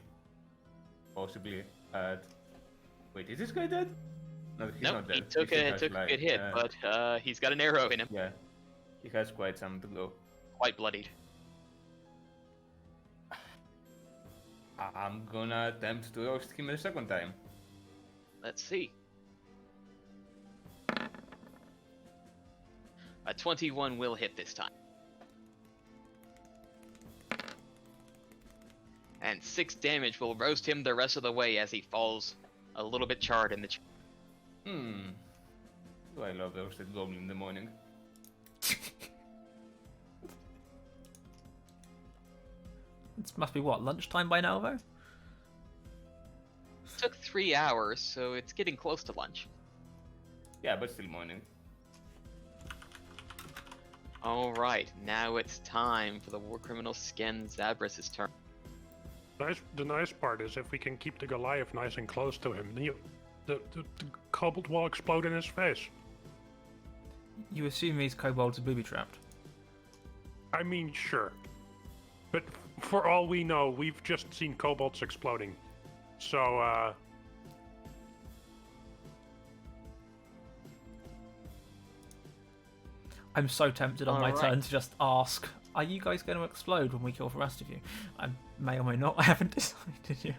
Possibly at... Wait, is this guy dead? No, he's
Nope,
not dead.
he took
still
a
has
good
life.
hit, but he's got an arrow in him.
Yeah, he has quite some to go.
Quite bloodied.
I'm gonna attempt to roast him a second time.
Let's see. A 21 will hit this time. And 6 damage will roast him the rest of the way as he falls a little bit charred in the
Oh, I love the roasted goblin in the morning.
It must be what, lunchtime by now, though?
Took 3 hours, so it's getting close to lunch.
Yeah, but still morning.
Alright, now it's time for the war criminal Sken Zabras' turn.
The nice part is if we can keep the Goliath nice and close to him, the kobold will explode in his face.
You assume these kobolds are booby-trapped?
I mean, sure. But for all we know, we've just seen kobolds exploding. So,
I'm so tempted on my
Alright.
turn to just ask, are you guys going to explode when we kill the rest of you? I may or may not, I haven't decided yet.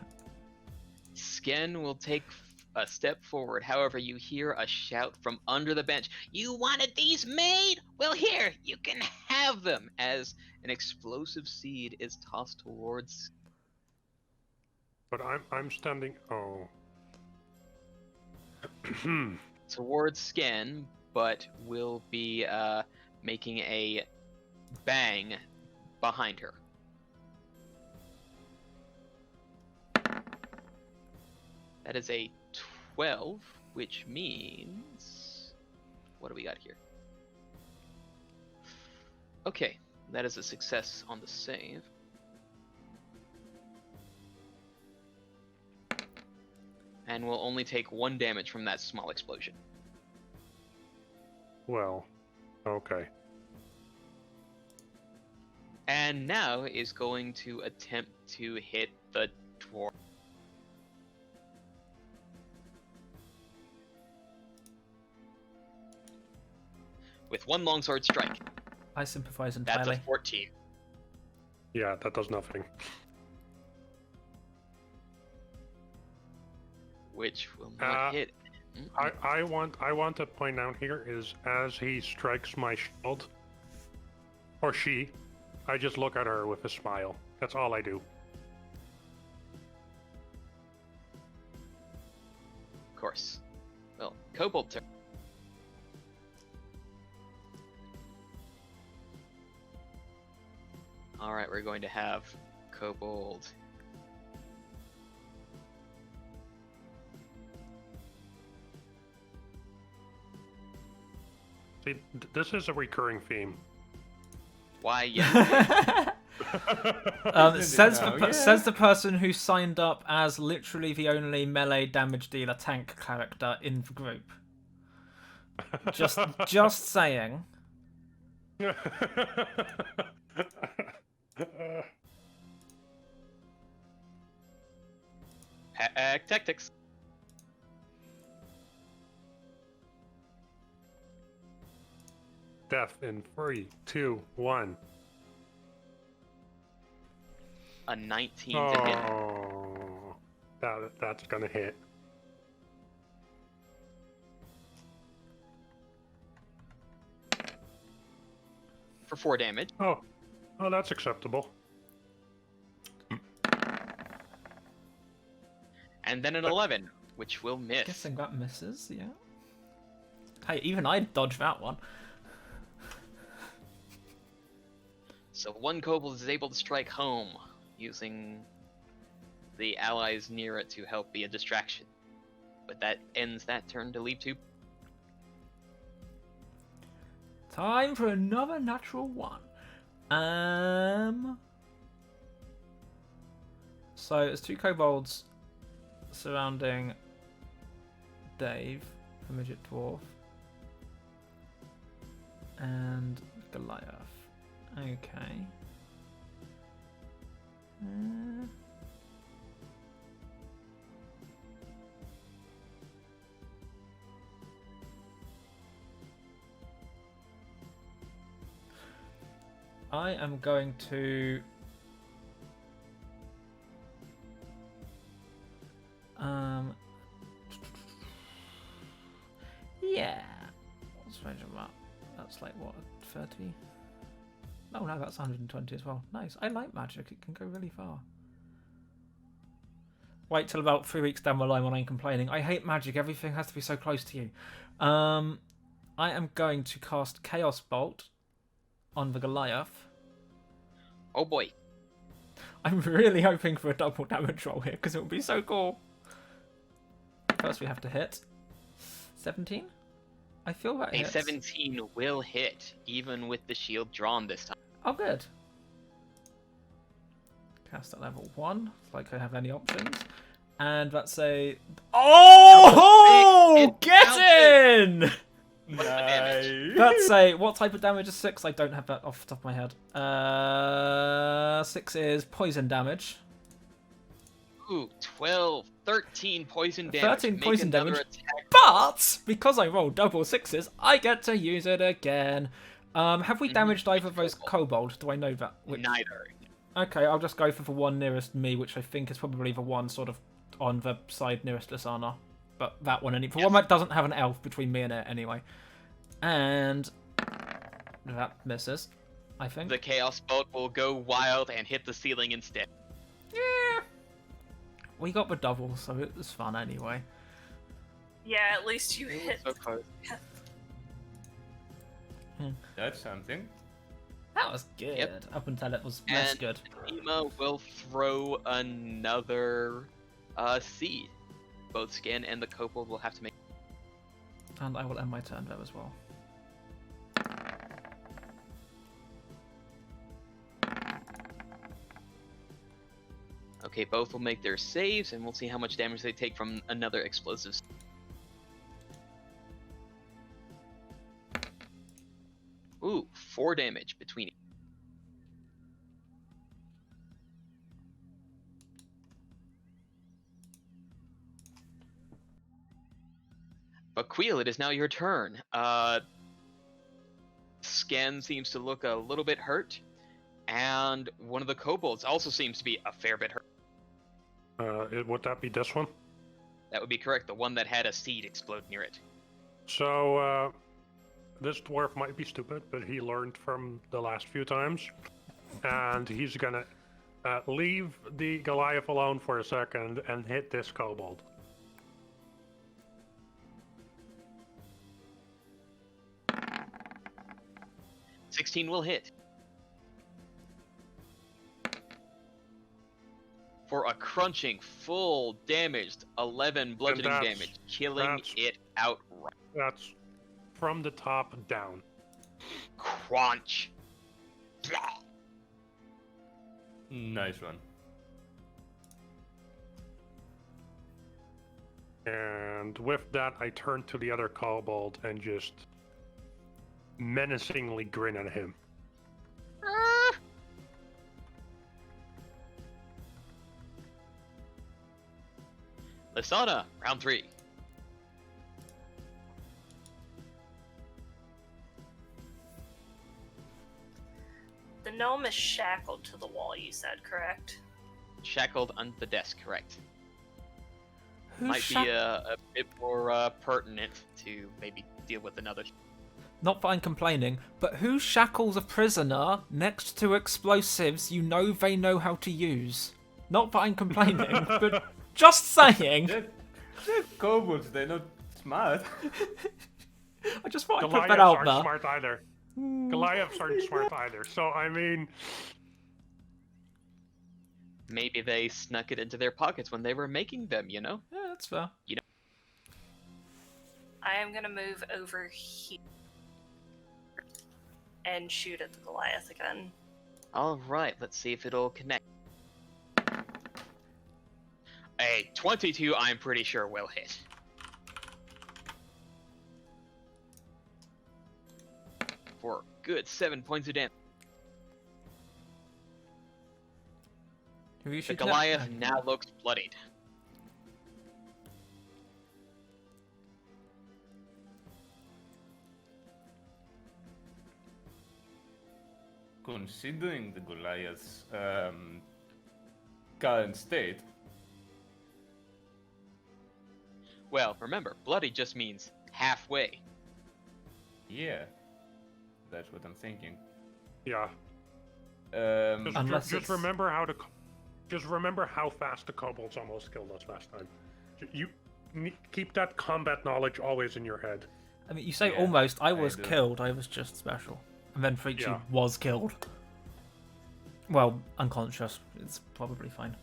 Sken will take a step forward. However, you hear a shout from under the bench. You wanted these made? Well, here, you can have them, as an explosive seed is tossed towards.
but I'm standing. Oh.
Towards Sken, but will be making a bang behind her. That is a 12, which means... What do we got here? Okay, that is a success on the save. And will only take 1 damage from that small explosion.
Well, okay.
And now is going to attempt to hit the dwarf. With 1 longsword strike.
I sympathise
That's
entirely.
a 14.
Yeah, that does nothing.
Which will not hit.
I want to point out here is as he strikes my shield, or she, I just look at her with a smile. That's all I do.
Of course. Well, kobold turn. Alright, we're going to have kobold.
See, this is a recurring theme.
Why, yes.
Says
now,
says the person who signed up as literally the only melee damage dealer tank character in the group. Just saying.
Hack tactics.
Death in 3, 2, 1.
A 19 to hit.
Oh, that's gonna hit.
For 4 damage.
Oh, that's acceptable.
And then an 11, which will miss.
Guessing that misses, yeah. Hey, even I'd dodge that one.
So 1 kobold is able to strike home, using the allies near it to help be a distraction. But that ends that turn to leave 2.
Time for another natural one. So there's 2 kobolds surrounding Dave, the midget dwarf, and Goliath. Okay. I am going to yeah. Let's range them up. That's like what, 30? Oh no, that's 120 as well. Nice. I like magic. It can go really far. Wait till about 3 weeks down the line when I'm complaining. I hate magic. Everything has to be so close to you. I am going to cast Chaos Bolt on the Goliath.
Oh boy.
I'm really hoping for a double damage roll here because it would be so cool. First, we have to hit 17. I feel that
A
hits.
17 will hit, even with the shield drawn this time.
Oh, good. Cast at level 1. Like I have any options. And that's a... Oh!
It
Get in!
Nice.
That's a... What type of damage is 6? I don't have that off the top of my head. 6 is poison damage.
Ooh, 12, 13 poison damage.
13
Make
poison
another
damage.
attack.
But, because I rolled double 6s, I get to use it again. Have we damaged either of those kobold? Do I know that?
Neither.
Okay, I'll just go for the one nearest me, which I think is probably the one sort of on the side nearest Lisana. But that one, the one that doesn't have an elf between me and it anyway. And that misses, I think.
The Chaos Bolt will go wild and hit the ceiling instead.
Yeah. We got the double, so it was fun anyway.
Yeah, at least you hit.
So close.
That's something.
That was good.
Yep.
Up until it was less
And
good.
Ema will throw another seed. Both Skin and the Kobold will have to make.
And I will end my turn there as well.
Okay, both will make their saves, and we'll see how much damage they take from another explosive. Ooh, 4 damage between. Vakhuil, it is now your turn. Scan seems to look a little bit hurt, and one of the kobolds also seems to be a fair bit hurt.
Would that be this one?
That would be correct, the one that had a seed explode near it.
So, this dwarf might be stupid, but he learned from the last few times. And he's gonna leave the Goliath alone for a second and hit this kobold.
$16 will hit. For a crunching, full damaged 11 bludgeoning
that's-
damage, killing
that's-
it outright.
That's from the top down.
Crunch.
Nice one.
And with that, I turn to the other kobold and just menacingly grin at him.
Lisana, round 3.
The gnome is shackled to the wall, you said, correct?
Shackled on the desk, correct.
Who's
Might be a bit more pertinent to maybe deal with another.
Not that I'm complaining, but who shackles a prisoner next to explosives you know they know how to use? Not that I'm complaining, but just saying.
They're kobolds, they're not smart.
I just thought I'd put
Goliaths
that out
aren't
there.
smart either. Goliaths aren't smart either. So, I mean,
Maybe they snuck it into their pockets when they were making them, you know?
Yeah, that's fair.
I am gonna move over here and shoot at the Goliath again.
Alright, let's see if it'll connect. A 22, I'm pretty sure will hit. For a good 7 points of damage.
Who are you
The
shooting at?
Goliath now looks bloodied.
Considering the Goliath's current state,
Well, remember, bloody just means halfway.
yeah, that's what I'm thinking.
yeah.
Unless
Just
it's-
remember just remember how fast the kobolds almost killed us last time. You keep that combat knowledge always in your head.
I mean, you say
Yeah,
almost. I
I
was
do.
killed. I was just special. And then Frici
Yeah.
was killed. Well, unconscious. It's probably fine.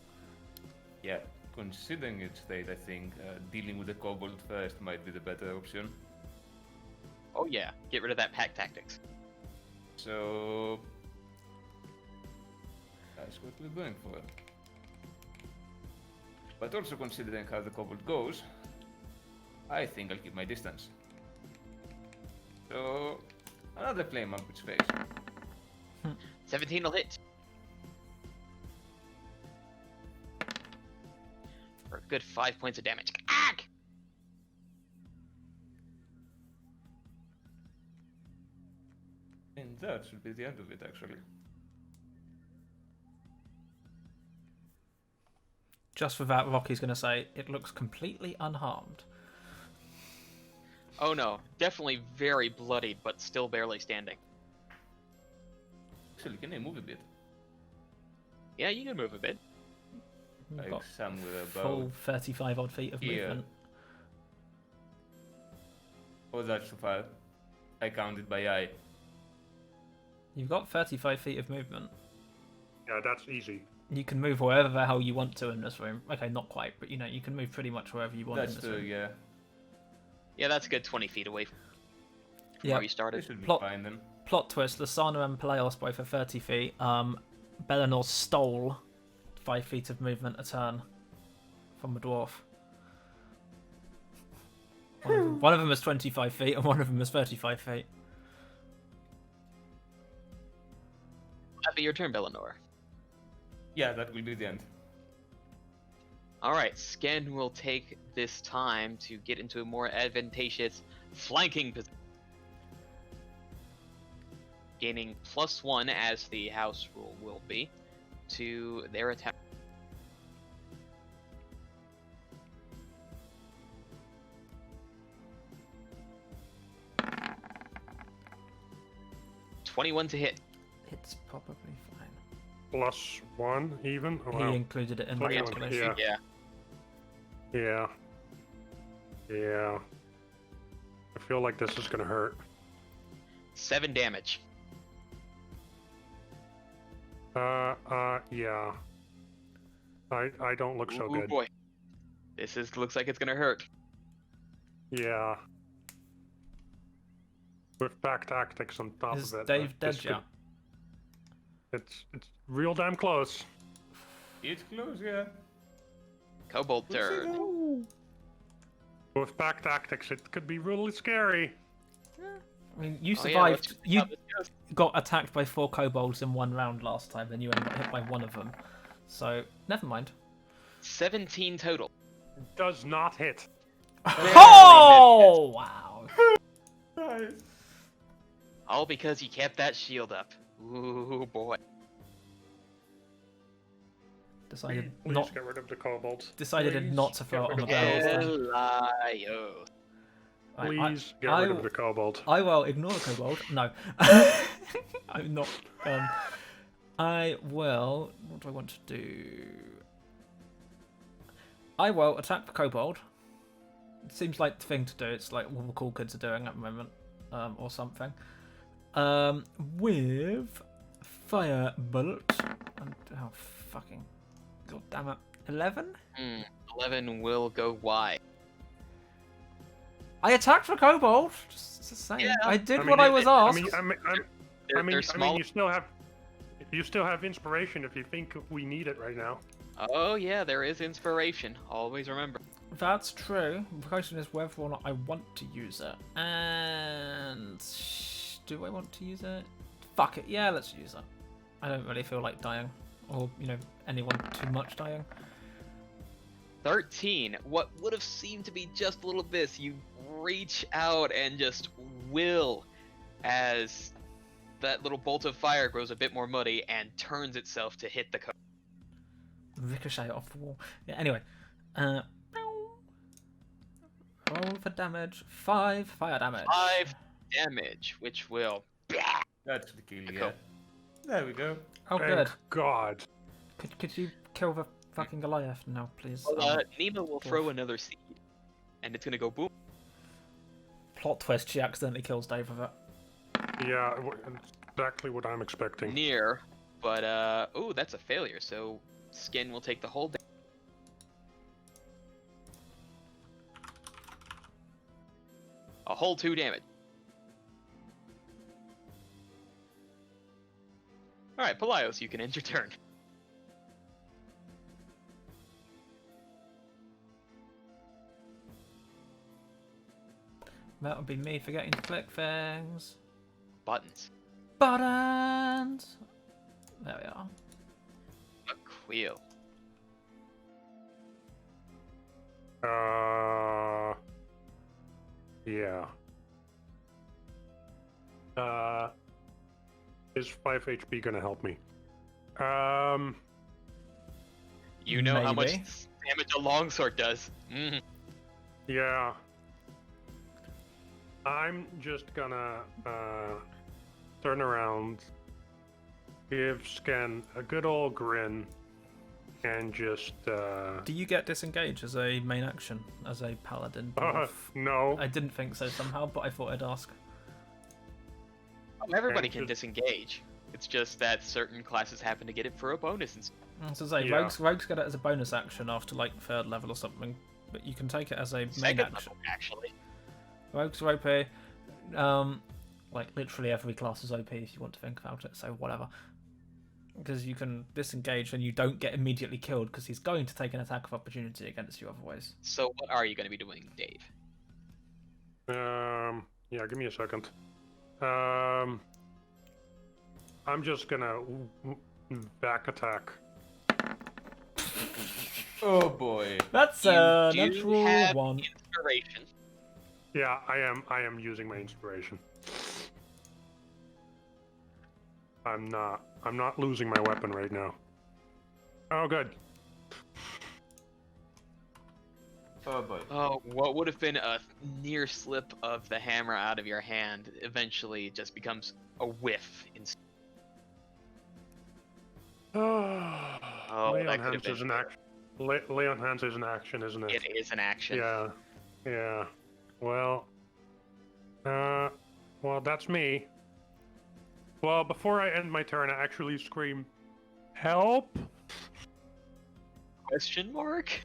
Yeah, considering its state, I think dealing with the kobold first might be the better option.
Oh yeah, get rid of that pack tactics.
So that's what we're going for. But also considering how the kobold goes, I think I'll keep my distance. So another flame up its face.
17 will hit. For a good 5 points of damage. Ag!
And that should be the end of it, actually.
Just for that, Rocky's going to say it looks completely unharmed.
Oh no, definitely very bloodied, but still barely standing.
Actually, can I move a bit?
Yeah, you can move a bit.
You've
Like
got
somewhere about.
full 35 odd feet of
here.
movement.
Oh, that's too far. I counted by eye.
You've got 35 feet of movement.
Yeah, that's easy.
You can move wherever the hell you want to in this room. Okay, not quite, but you know, you can move pretty much wherever you want
That's
in this
true,
room.
yeah.
Yeah, that's a good 20 feet away from
Yeah.
where you
This
started.
should be
Plot-
fine then.
Plot twist, Lisana and Pelaios both are 30 feet. Belanor stole 5 feet of movement a turn from the dwarf. One of them is 25 feet and one of them is 35 feet.
That'd be your turn, Belanor.
Yeah, that will be the end.
Alright, Sken will take this time to get into a more advantageous flanking position. Gaining +1, as the house rule will be, to their attack. +21 to hit.
It's probably fine.
+1 even? Oh,
He
wow.
included it in the
21,
calculation.
yeah.
Yeah.
Yeah. Yeah. I feel like this is gonna hurt.
7 damage.
Yeah. I don't look so
Ooh,
good.
boy. Looks like it's gonna hurt.
Yeah. With pack tactics on top
Is
of it.
Dave dead
this could-
yet?
It's real damn close.
It's close, yeah.
Kobold
We'll see
turn.
though.
With pack tactics, it could be really scary.
I mean, you
Oh, yeah,
survived.
let's-
You
let's go.
got attacked by 4 kobolds in one round last time, and you only got hit by one of them. So, never mind.
17 total.
Does not hit.
Oh, wow.
Nice.
All because you kept that shield up. Ooh, boy.
Decided
Please
not.
get rid of the kobolds.
Decided
Please
not to throw it
get
on the
rid of
barrels.
Pelaios.
Right,
Please get
I
rid of the kobold.
I will ignore the kobold. No, I'm not. I will. What do I want to do? I will attack the kobold. It seems like the thing to do. It's like what the cool kids are doing at the moment, or something. With fire bolt. And, oh fucking! God damn it! 11.
11 will go wide.
I attacked the kobold. Just saying.
Yeah.
I did
I
what
mean,
I was asked.
They're small.
you still have inspiration if you think we need it right now.
Oh yeah, there is inspiration. Always remember.
That's true. The question is whether or not I want to use it. And do I want to use it? Fuck it. Yeah, let's use it. I don't really feel like dying, or anyone too much dying.
13. What would have seemed to be just a little bit, you reach out and just will as that little bolt of fire grows a bit more muddy and turns itself to hit the coast.
Ricochet off the wall. Yeah. Anyway, roll for damage. 5 fire damage.
5 damage, which will.
That's the kill, yeah.
Cool.
There we go.
Oh,
Thank
good.
God.
Could you kill the fucking Goliath now, please?
Nima will throw another seed, and it's gonna go boom.
plot twist, she accidentally kills Dave with it.
Yeah, exactly what I'm expecting.
Near, but oh, that's a failure. So skin will take the whole damage. A whole 2 damage. All right, Pelaios, you can end your turn.
That would be me forgetting to click things.
Buttons.
Buttons! There we are.
Vakhuil.
Yeah. Is 5 HP gonna help me?
You know how much
Maybe.
damage a longsword does. Mhm.
Yeah. I'm just gonna turn around, give Scan a good old grin, and just
Do you get disengage as a main action, as a paladin? dwarf?
no.
I didn't think so somehow, but I thought I'd ask.
Everybody
And
can
just-
disengage. It's just that certain classes happen to get it for a bonus.
So say,
Yeah.
rogues get it as a bonus action after like 3rd level or something, but you can take it as a main
Second
action.
level, actually.
Rogues are OP. Like literally every class is OP if you want to think about it. So whatever, because you can disengage and you don't get immediately killed because he's going to take an attack of opportunity against you otherwise.
So what are you going to be doing, Dave?
Yeah, give me a second. I'm just gonna back attack.
Oh boy.
That's
You
a
do
natural
have
1.
Inspiration.
Yeah, I am using my inspiration. I'm not losing my weapon right now. Oh, good.
Oh boy.
Oh, what would have been a near slip of the hammer out of your hand eventually just becomes a whiff.
Lay
that
on
could have
hands
been
is an action. Lay on hands is an action, isn't it?
It is an action.
Yeah. Yeah. Well. Well, that's me. Well, before I end my turn, I actually scream, "Help!"
Question mark?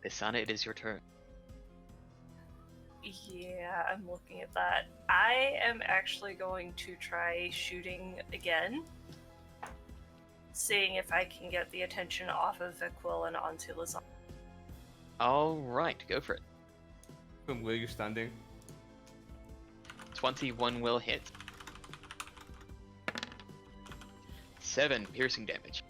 Lisana, it is your turn.
Yeah, I'm looking at that. I am actually going to try shooting again. Seeing if I can get the attention off of Vakhuil and onto Lisana.
Alright, go for it.
From where you're standing.
21 will hit. 7 piercing damage.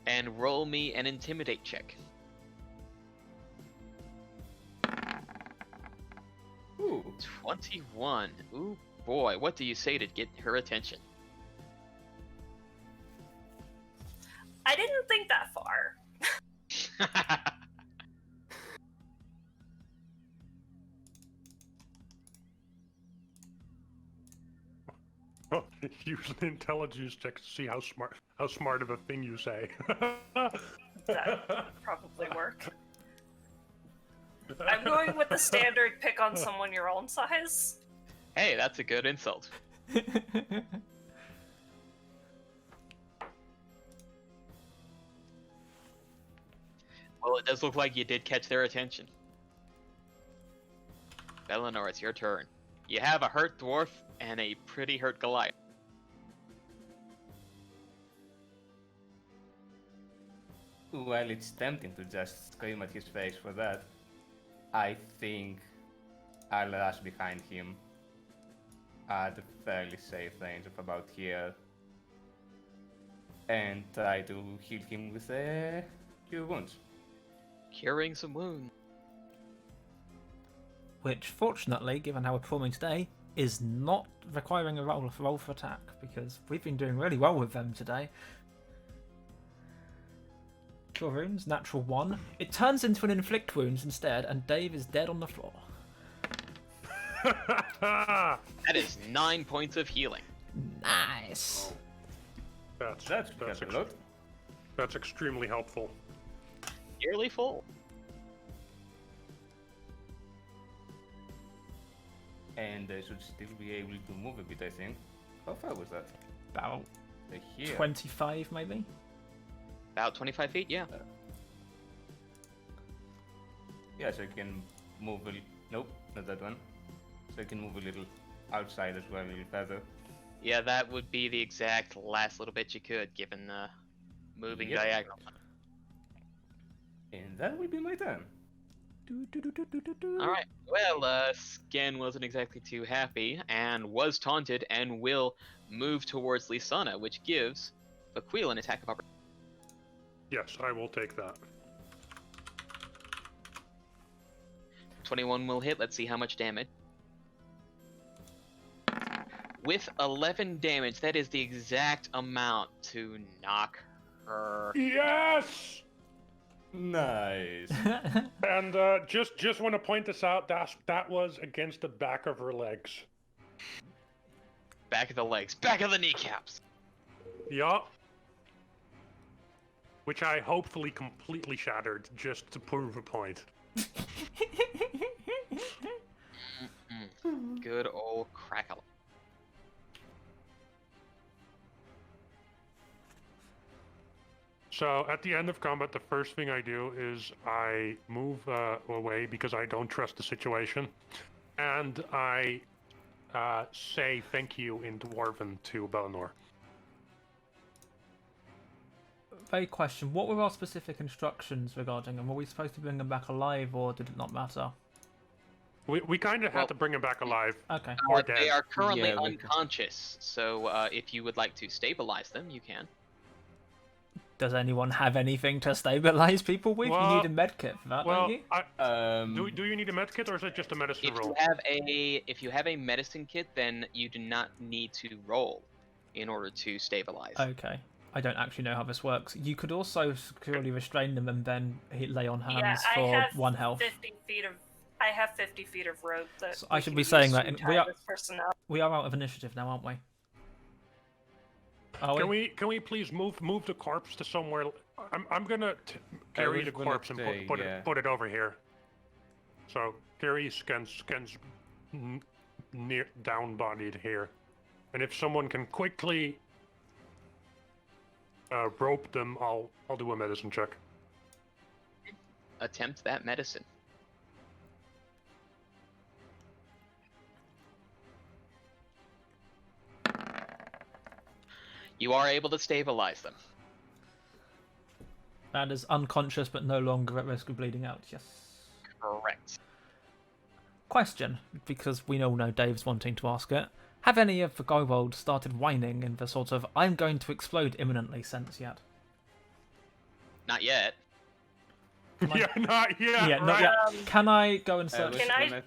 And roll me an intimidate check.
Ooh.
21. Ooh boy, what do you say to get her attention?
I didn't think that far.
Oh, use an intelligence check to see how smart of a thing you say.
That would probably work. I'm going with the standard pick on someone your own size.
Hey, that's a good insult. Well, it does look like you did catch their attention. Belanor, it's your turn. You have a hurt dwarf and a pretty hurt Goliath.
Well, it's tempting to just scream at his face for that. I think I'll rush behind him at a fairly safe range of about here and try to heal him with a few wounds.
Curing some wounds.
Which, fortunately, given how we're performing today, is not requiring a roll for attack, because we've been doing really well with them today. Cure wounds, natural 1. It turns into an inflict wounds instead, and Dave is dead on the floor.
That is 9 points of healing.
Nice.
That's
That's a lot.
That's extremely helpful.
Nearly full.
And I should still be able to move a bit, I think. How far was that?
About
Here.
25, maybe?
About 25 feet, yeah.
Yeah, so I can move a little. Nope, not that one. So I can move a little outside as well, a little further.
Yeah, that would be the exact last little bit you could, given moving
Yep.
diagonal.
And that will be my turn.
All right. Well, Skin wasn't exactly too happy and was taunted and will move towards Lisana, which gives Vakhuil an attack of opportunity.
Yes, I will take that.
21 will hit. Let's see how much damage. With 11 damage, that is the exact amount to knock her.
Yes!
Nice.
And just want to point this out. That was against the back of her legs.
Back of the legs, back of the kneecaps.
Yup. Which I hopefully completely shattered just to prove a point.
Good old crackle.
So at the end of combat, the first thing I do is I move away because I don't trust the situation, and I say thank you in Dwarven to Belanor.
Vague question. What were our specific instructions regarding them? Were we supposed to bring them back alive, or did it not matter?
We kind of had to bring him back alive.
Okay.
Or dead.
They are currently
Yeah, they-
unconscious, so if you would like to stabilize them, you can.
Does anyone have anything to stabilize people with?
Well-
You need a medkit for that,
Well,
don't you?
do you need a medkit or is it just a medicine
If
roll?
you have a medicine kit, then you do not need to roll in order to stabilize.
Okay. I don't actually know how this works. You could also securely restrain them and then lay on hands
Yeah, I
for
have
1 health.
50 feet of. I have 50 feet of rope that.
So I
we
should
can
be saying
use
that
to
in-
tie
we are-
this person up.
We are out of initiative now, aren't we? Are
Can we please move the corpse to somewhere? I'm gonna carry
was
the
gonna
corpse and
say, yeah.
put it over here. So carry scans near down-bodied here, and if someone can quickly rope them, I'll do a medicine check.
Attempt that medicine. You are able to stabilize them.
That is unconscious but no longer at risk of bleeding out. Yes.
Correct.
Question, because we all know Dave's wanting to ask it. Have any of the kobolds started whining in the sort of "I'm going to explode imminently" sense yet?
Not yet.
I-
Yeah, not yet.
Yeah,
right?
not yet. Can I go and search?
Can
I?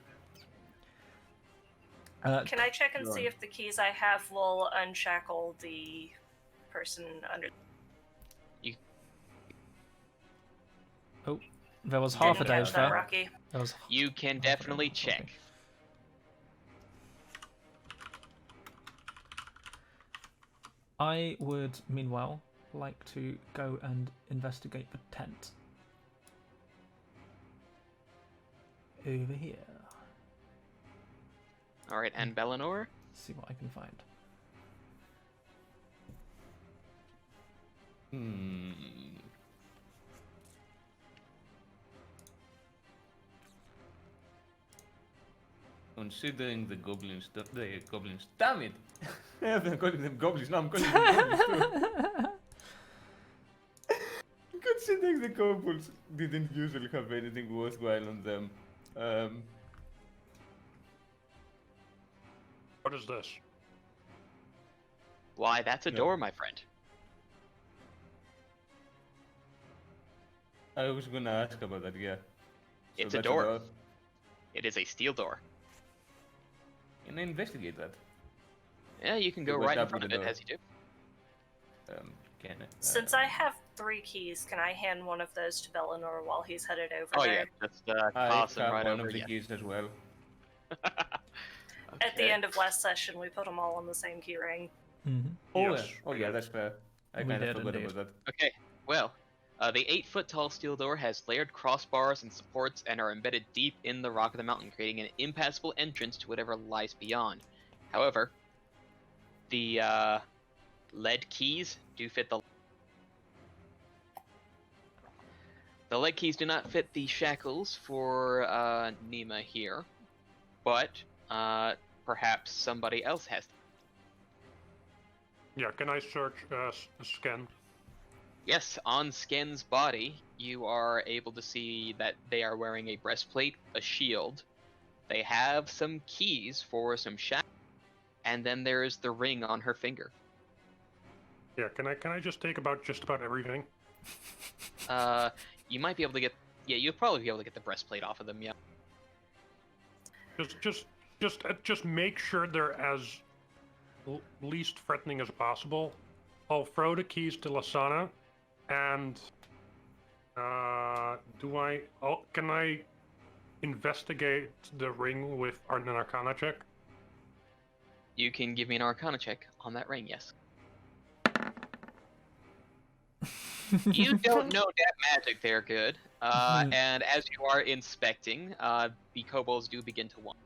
Can I check and
Go
see
on.
if the keys I have will unshackle the person under?
Oh, there was half a
Didn't catch
Dave's
that,
there.
Rocky.
There was
You can definitely check.
I would, meanwhile, like to go and investigate the tent. Over here.
All right, and Belanor.
See what I can find.
Considering the goblins, damn it! I've been calling them goblins, now I'm calling them goblins too. Considering the kobolds didn't usually have anything worthwhile on them.
What is this?
Why, that's a
No.
door, my friend.
I was gonna ask about that, yeah.
It's a
that's
door. It is a steel door.
Can I investigate that?
Yeah, you can go
What's
right in
up
front
with
of
the
it
door?
as you do.
Can I?
Since I have 3 keys, can I hand one of those to Belanor while he's headed over
Oh
there?
yeah, just
I
toss them
have
right
one
over
of the
you.
keys as well.
At the end of last session, we put them all on the same key ring.
Mm-hmm.
Oh,
Yes.
yeah. Oh yeah, that's fair. I
We
kind of
did
forgot
indeed.
about that.
Okay, Well, the 8-foot-tall steel door has layered crossbars and supports and are embedded deep in the rock of the mountain, creating an impassable entrance to whatever lies beyond. However, the lead keys do fit the... The lead keys do not fit the shackles for Nima here, but perhaps somebody else has them.
Yeah, can I search scan?
Yes, on Sken's body, you are able to see that they are wearing a breastplate, a shield. They have some keys for some shackles, and then there's the ring on her finger.
Yeah, can I just take just about everything?
You might be able to get... Yeah, you'll probably be able to get the breastplate off of them, yeah.
Just make sure they're as least threatening as possible. I'll throw the keys to Lisana, and can I investigate the ring with an Arcana check?
You can give me an Arcana check on that ring, yes. You don't know that magic there, good. And as you are inspecting, the kobolds do begin to wander.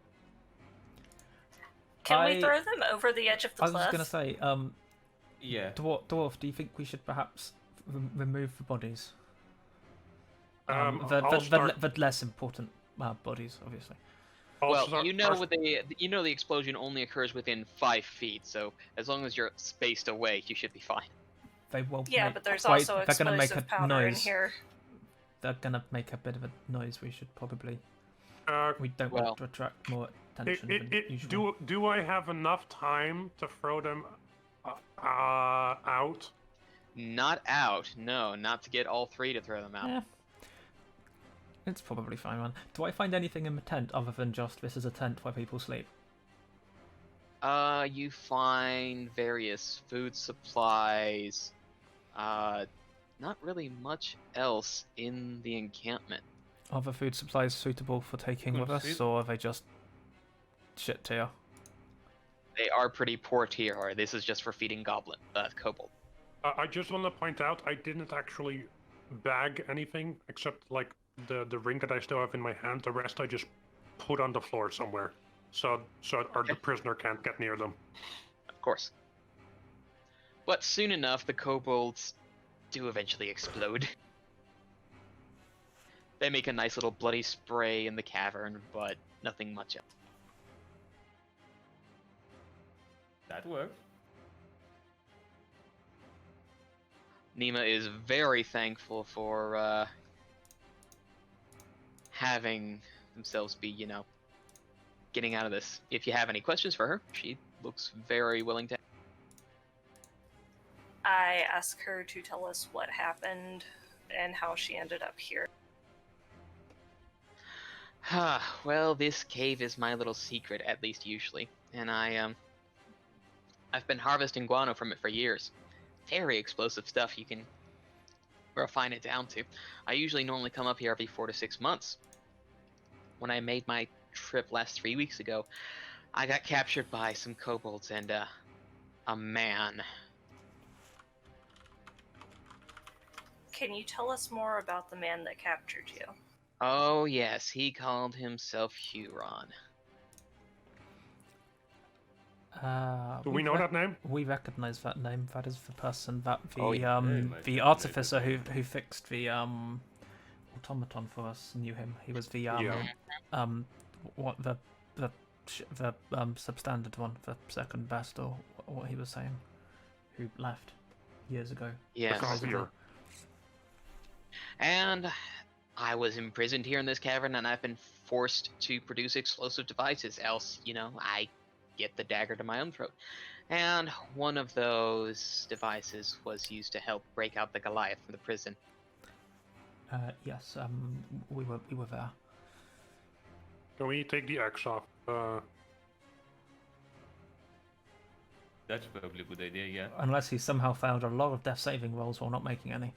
Can we throw them over the edge of the
I was
cliff?
just going to say,
Yeah.
Dwarf, do you think we should perhaps remove the bodies?
I'll start-
The less important bodies, obviously.
Well, you know the explosion only occurs within 5 feet, so as long as you're spaced away, you should be fine.
They will.
Yeah, but there's also
they're gonna make
explosive
a
powder in
noise.
here.
They're gonna make a bit of a noise. We should probably. We don't
well,
want to attract more attention than usual.
Do I have enough time to throw them out?
Not out, no, not to get all 3 to throw them out.
Yeah. It's probably fine, man. Do I find anything in the tent other than just this is a tent where people sleep?
You find various food supplies, not really much else in the encampment.
Are the food supplies suitable for taking with us,
Food?
or are they just shit tier?
They are pretty poor tier, or this is just for feeding kobold.
I just want to point out I didn't actually bag anything except like the ring that I still have in my hand. The rest I just put on the floor somewhere, so the prisoner can't get near them.
Of course. But soon enough, the kobolds do eventually explode. They make a nice little bloody spray in the cavern, but nothing much else.
That worked.
Nima is very thankful for having themselves be, getting out of this. If you have any questions for her, she looks very willing to.
I ask her to tell us what happened and how she ended up here.
Well, this cave is my little secret, at least usually, and I've been harvesting guano from it for years. Very explosive stuff, you can refine it down to. I usually normally come up here every 4 to 6 months. When I made my trip last 3 weeks ago, I got captured by some kobolds and a man.
Can you tell us more about the man that captured you?
Oh yes, he called himself Huron.
Do we know that name?
We recognise that name. That is the person that
my
the artificer who fixed the automaton for us knew him. He was the substandard one, the second best, or what he was saying, who left years ago.
Yes.
Copier.
And I was imprisoned here in this cavern, and I've been forced to produce explosive devices, else, I get the dagger to my own throat. And one of those devices was used to help break out the Goliath from the prison.
Yes, we were there.
Can we take the axe off?
That's probably a good idea, yeah.
Unless he somehow failed a lot of death saving rolls while not making any.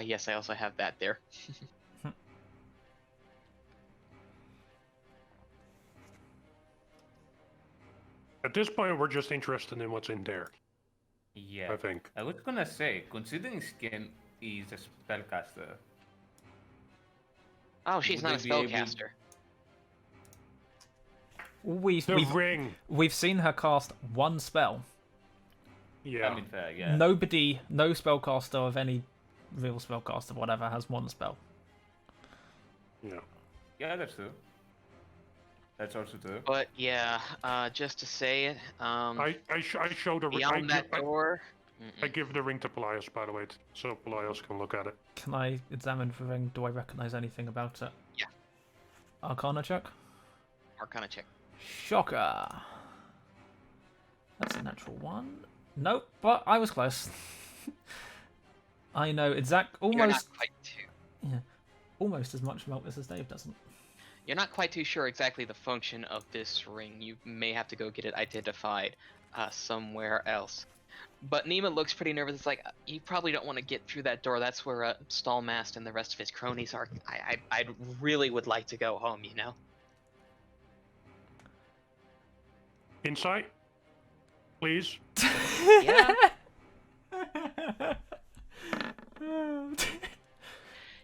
Yes, I also have that there.
At this point, we're just interested in what's in there,
Yeah.
I think.
I was gonna say, considering Skin is a spellcaster,
Oh, she's
Would
not a
they be able-
spellcaster.
The ring!
We've seen her cast one spell.
Yeah.
I mean, fair, yeah.
No spellcaster of any real spellcaster, whatever, has one spell.
Yeah.
Yeah, that's true. That's also true.
But yeah, just to say it,
I showed a ring.
beyond that door.
I give the ring to Pelaios, by the way, so Pelaios can look at it.
Can I examine the ring? Do I recognize anything about it?
Yeah.
Arcana check?
Arcana check.
Shocker. That's a natural one. Nope, but I was close. I know
You're not
almost
quite
almost as much about this as Dave doesn't.
You're not quite too sure exactly the function of this ring. You may have to go get it identified somewhere else. But Nima looks pretty nervous. It's like, you probably don't want to get through that door. That's where Stallmast and the rest of his cronies are. I really would like to go home, you know?
Insight? Please?
Yeah.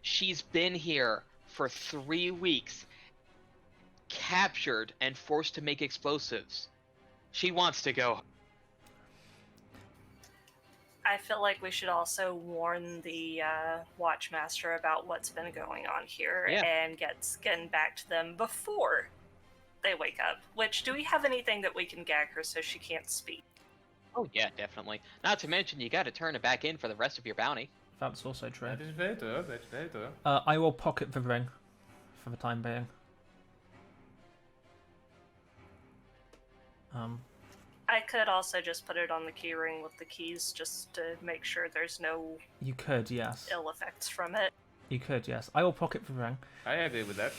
She's been here for 3 weeks, captured and forced to make explosives. She wants to go.
I feel like we should also warn the Watchmaster about what's been going on here
Yeah.
and get Skin back to them before they wake up. Which, do we have anything that we can gag her so she can't speak?
Oh yeah, definitely. Not to mention, you got to turn it back in for the rest of your bounty.
That's also true.
That is very true, that's very true.
I will pocket the ring for the time being.
I could also just put it on the keyring with the keys just to make sure there's no
You could, yes.
ill effects from it.
You could, yes. I will pocket the ring.
I agree with that.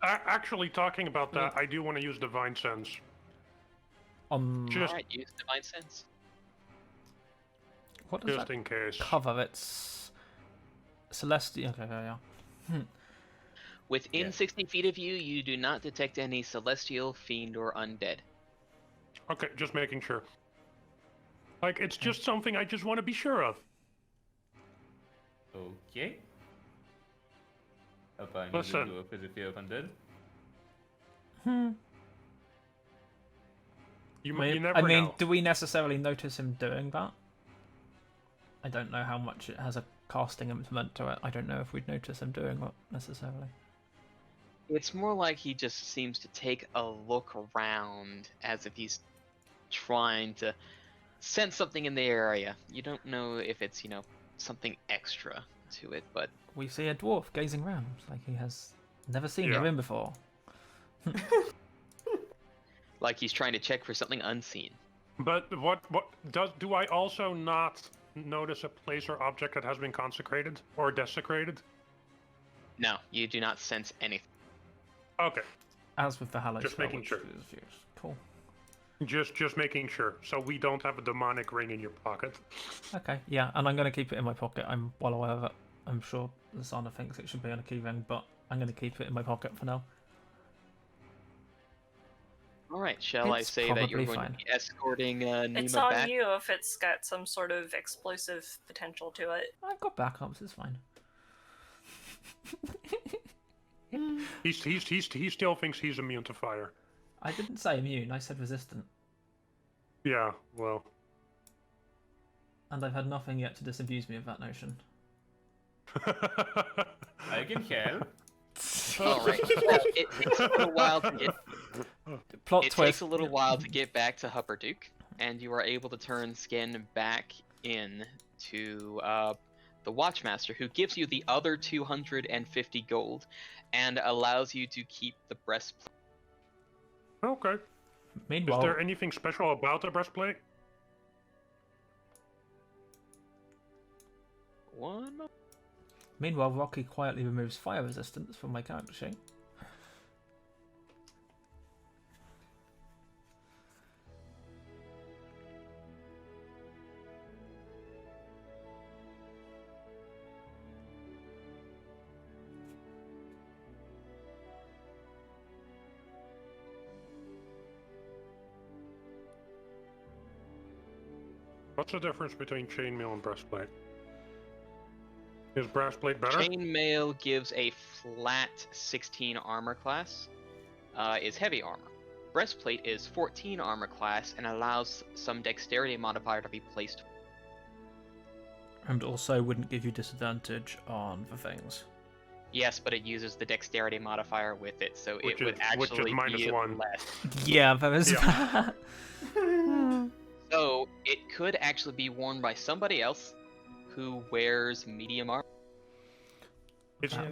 Actually, talking about that, I do want to use Divine Sense. Just,
Alright, use Divine Sense.
What does
just
that
in case.
cover? It's celestial. Okay, yeah.
Within
Yeah.
60 feet of you, you do not detect any celestial, fiend, or undead.
Okay, just making sure. Like, it's just something I just want to be sure of.
Okay. Applying
Listen.
the physically of undead.
You
I
never
mean,
know.
do we necessarily notice him doing that? I don't know how much it has a casting implement to it. I don't know if we'd notice him doing that necessarily.
It's more like he just seems to take a look around as if he's trying to sense something in the area. You don't know if it's, something extra to it, but
We see a dwarf gazing round like he has never seen
Yeah.
him in before.
like he's trying to check for something unseen.
But do I also not notice a place or object that has been consecrated or desecrated?
No, you do not sense anything.
Okay,
As with the Hallow
Just
spell,
making
which
sure.
is used. Cool.
just making sure, so we don't have a demonic ring in your pocket.
Okay, yeah, and I'm going to keep it in my pocket. I'm well aware of it. I'm sure Lisana thinks it should be on a key ring, but I'm going to keep it in my pocket for now.
Alright, shall I
It's
say that you're
probably
going
fine.
to be escorting Nima
It's on
back?
you if it's got some sort of explosive potential to it.
I've got backups, it's fine.
He still thinks he's immune to fire.
I didn't say immune, I said resistant.
Yeah, well,
And I've had nothing yet to disabuse me of that notion.
I can help.
Alright, well, it takes a little while to get
Plot
It
twist.
takes a little while to get back to Hupperdook, and you are able to turn Skin back in to the Watchmaster, who gives you the other 250 gold and allows you to keep the breastplate.
okay. Is
Meanwhile,
there anything special about the breastplate?
meanwhile, Rocky quietly removes fire resistance from my character sheet.
What's the difference between chainmail and breastplate? Is breastplate better?
Chainmail gives a flat 16 armor class, is heavy armor. Breastplate is 14 armor class and allows some dexterity modifier to be placed.
And also wouldn't give you disadvantage on the things.
Yes, but it uses the dexterity modifier with it, so
Which
it would
is
actually be
-1.
less.
Yeah, there is
Yeah.
that.
So it could actually be worn by somebody else who wears medium armor.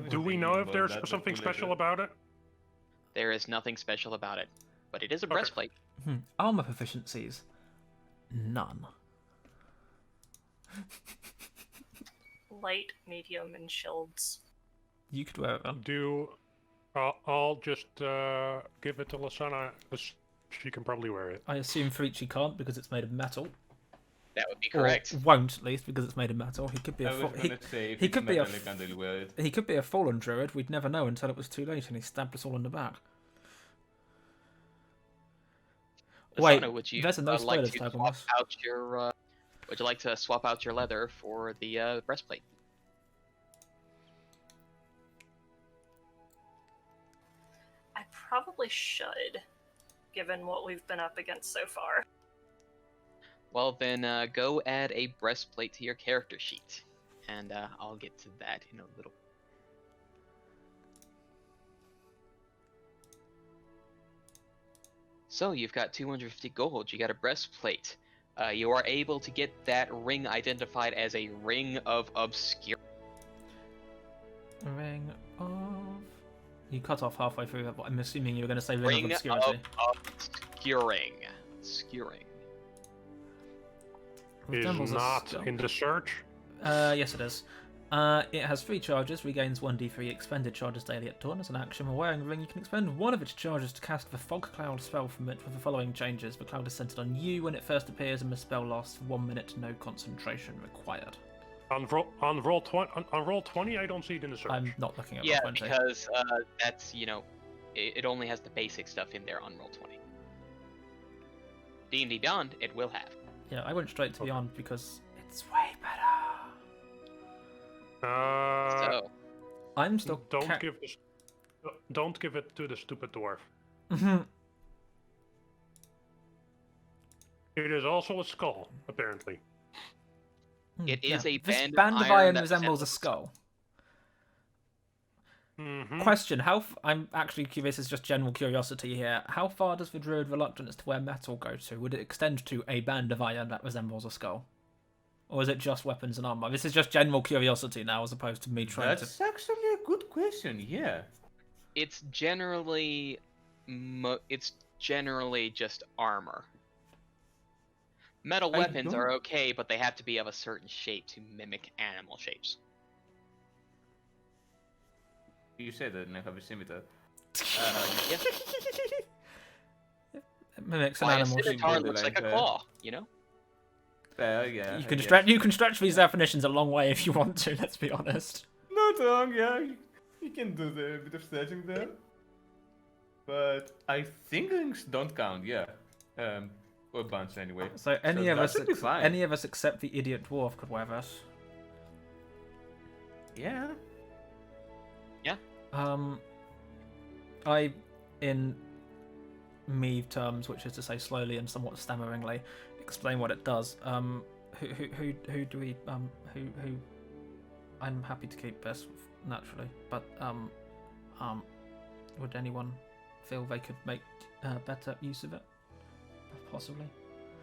Do we know if
But
there's
that's
something
a
special
pleasure.
about it?
There is nothing special about it, but it is a
Okay.
breastplate.
Armor proficiencies. None.
Light, medium, and shields.
You could wear it then.
I'll just give it to Lisana. She can probably wear it.
I assume Frici can't because it's made of metal.
That would be
Or
correct.
won't, at least, because it's made of metal. He could be
I
a
was
he
gonna say, if
he
it's
could be a
metal, I can't really wear it.
he could be a fallen druid. We'd never know until it was too late and he stabbed us all in the back. Wait,
Lisana, would you
there's a no
like
spoilers
to
tag on
swap
this.
out your? Would you like to swap out your leather for the breastplate?
I probably should, given what we've been up against so far.
Well, then go add a breastplate to your character sheet, and I'll get to that in a little. So you've got 250 gold. You got a breastplate. You are able to get that ring identified as a ring of obscurity.
Ring of. You cut off halfway through that, but I'm assuming you were going to say ring,
Ring
of
of
obscurity.
obscuring. Obscuring.
Is
Resembles a
not
skull.
in the search.
Yes, it is. It has 3 charges, regains 1d3 expended charges daily at dawn. As an action, while wearing the ring, you can expend one of its charges to cast the Fog Cloud spell from it with the following changes. The cloud is centered on you when it first appears, and the spell lasts for 1 minute, no concentration required.
On roll 20, I don't see it in the search.
I'm not looking at
Yeah,
roll 20.
because that's, it only has the basic stuff in there on Roll20. D&D Beyond, it will have.
Yeah, I went straight to
Okay.
Beyond because it's way better.
So,
I'm still
don't give it to the stupid dwarf.
Mhm.
It is also a skull, apparently.
It is a
this
band of
band of
iron
iron
that
resembles a
resembles a
skull.
Mm-hmm.
Question: I'm actually curious. It's just general curiosity here. How far does the druid reluctance to wear metal go to? Would it extend to a band of iron that resembles a skull, or is it just weapons and armor? This is just general curiosity now, as opposed to me trying to.
That's actually a good question, yeah.
it's generally just armor. Metal
I
weapons are
don't-
okay, but they have to be of a certain shape to mimic animal shapes.
You said that and I have a scimitar.
Yeah.
It mimics an
Why a
animal.
scimitar
shape.
looks like a
Like,
claw, you know?
Yeah.
You
I
can
guess.
stretch. You can stretch these definitions a long way if you want to. Let's be honest.
Not wrong, yeah. You can do the bit of stretching there. But I think rings don't count, yeah. Or bands anyway.
So any of
that
us,
should be fine.
any of us except the idiot dwarf could wear this.
Yeah.
I, in me terms, which is to say slowly and somewhat stammeringly, explain what it does. Who do we who? I'm happy to keep this naturally, but would anyone feel they could make better use of it? Possibly.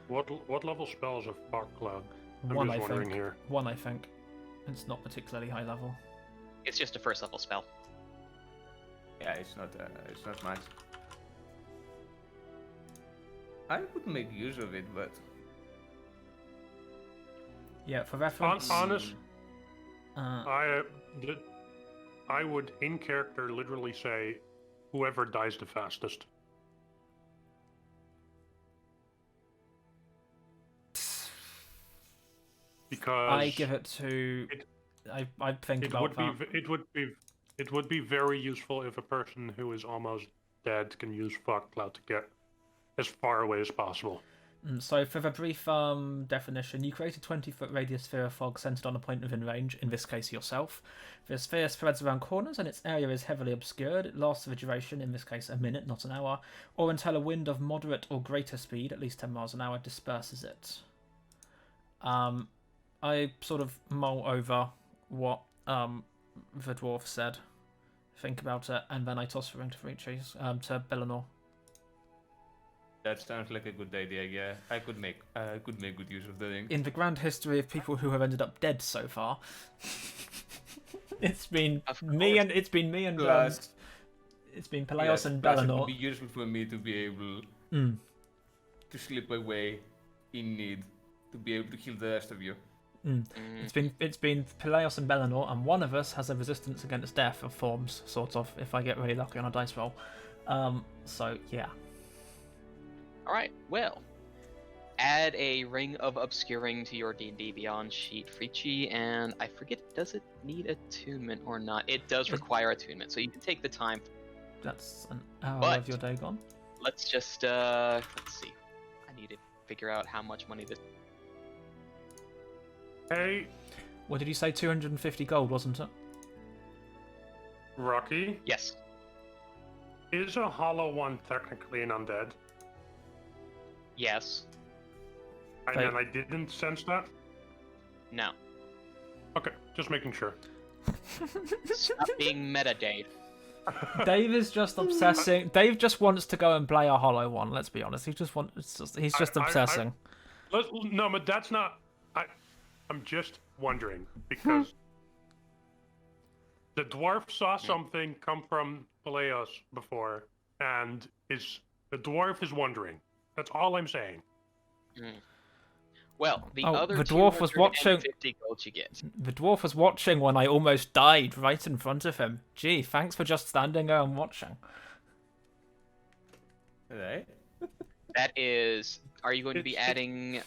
What level spell is a fog cloud? I'm
One,
just
I
wondering
think.
here.
One, I think. It's not particularly high level.
It's just a first level spell.
Yeah, it's not much. I would make use of it, but
Yeah, for reference.
Honest,
Uh,
I would in character literally say, whoever dies the fastest. Because
I give it to. I think
it
about
would
that.
it would be very useful if a person who is almost dead can use fog cloud to get as far away as possible.
So for the brief definition, you create a 20-foot radius sphere of fog centered on a point within range, in this case yourself. The sphere spreads around corners and its area is heavily obscured. It lasts for the duration, in this case a minute, not an hour, or until a wind of moderate or greater speed, at least 10 miles an hour, disperses it. I sort of mull over what the dwarf said, think about it, and then I toss the ring to Frici, to Belanor.
That sounds like a good idea. Yeah, I could make good use of the ring.
In the grand history of people who have ended up dead so far, it's been me and
Plus,
it's been Pelaios and
plus it
Belanor.
would be useful for me to be able to slip away in need to be able to heal the rest of you.
It's been Pelaios and Belanor, and one of us has a resistance against death of forms, sort of, if I get really lucky on a dice roll. So yeah.
All right. Well, add a ring of obscuring to your D&D Beyond sheet, Frici, and I forget, does it need attunement or not? It does require attunement, so you can take the time.
That's an hour of your day gone.
Let's just let's see. I need to figure out how much money this.
Hey,
What did you say? 250 gold, wasn't it?
Rocky,
Yes.
is a hollow one technically an undead?
Yes.
And
Right.
then I didn't sense that?
No.
Okay, just making sure.
Stop being meta, Dave.
Dave is just obsessing. Dave just wants to go and play a hollow one. Let's be honest. He's just obsessing.
No, but that's not... I'm just wondering, because the dwarf saw something come from Pelaios before, and the dwarf is wondering. That's all I'm saying.
Well, the
Oh,
other
the dwarf was watching-
250 gold you get.
The dwarf was watching when I almost died right in front of him. Gee, thanks for just standing there and watching.
Right?
That is, are you going to be adding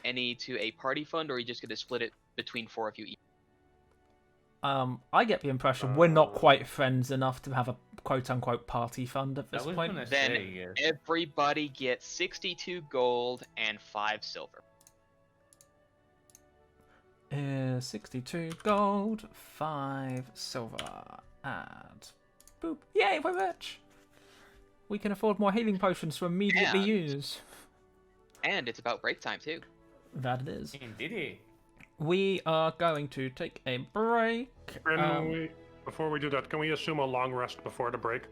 any to a party fund, or are you just going to split it between 4 of you each?
I get the impression we're not quite friends enough to have a quote-unquote party fund at this
I was
point.
gonna
Then
say, yes.
everybody gets 62 gold and 5 silver.
62 gold, 5 silver, and boop. Yay, we're rich! We can afford more healing potions to immediately
And-
use.
And it's about break time, too.
That it is.
Indeed.
We are going to take a break.
Before we do that, can we assume a long rest before the break?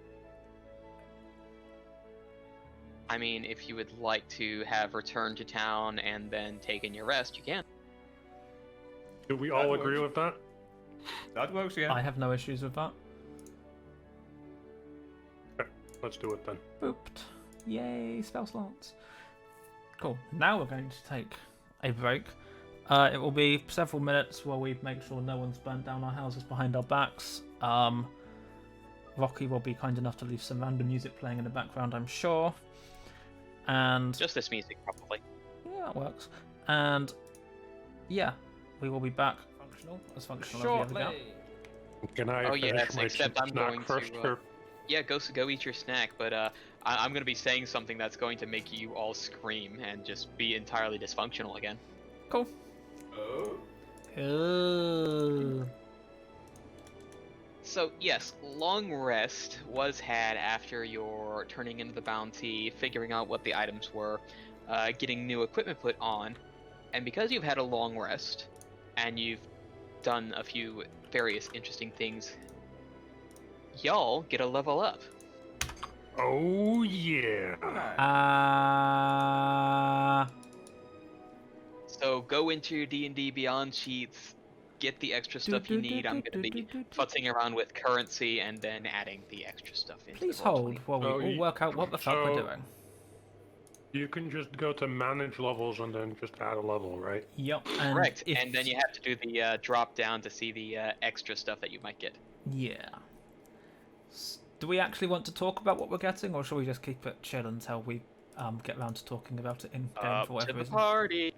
I mean, if you would like to have returned to town and then taken your rest, you can.
Do we all
That
agree
works.
with that?
That works, yeah.
I have no issues with that.
Let's do it then.
Booped. Yay, spell slots. Cool. Now we're going to take a break. It will be several minutes while we make sure no one's burnt down our houses behind our backs. Rocky will be kind enough to leave some random music playing in the background, I'm sure. And
Just this music, probably.
yeah, that works. And yeah, we will be back functional as we ever get.
Can I
Oh, yeah,
finish my
except I'm
snack
going
first?
to,
or-
Yeah, go eat your snack, but I'm going to be saying something that's going to make you all scream and just be entirely dysfunctional again.
Cool.
Oh.
So, yes, long rest was had after your turning into the bounty, figuring out what the items were, getting new equipment put on, and because you've had a long rest, and you've done a few various interesting things, y'all get a level up.
Oh, yeah.
So go into your D&D Beyond sheets, get the extra stuff you need. I'm going to be futzing around with currency and then adding the extra stuff into
Please
the
hold
Roll20.
while we
Oh,
all work out what the fuck we're
so-
doing.
You can just go to manage levels and then just add a level, right?
Yep. And
Correct,
if-
and then you have to do the drop down to see the extra stuff that you might get.
Yeah. Do we actually want to talk about what we're getting, or shall we just keep it chill until we get around to talking about it in game
Up
for whatever
to the
reason?
party!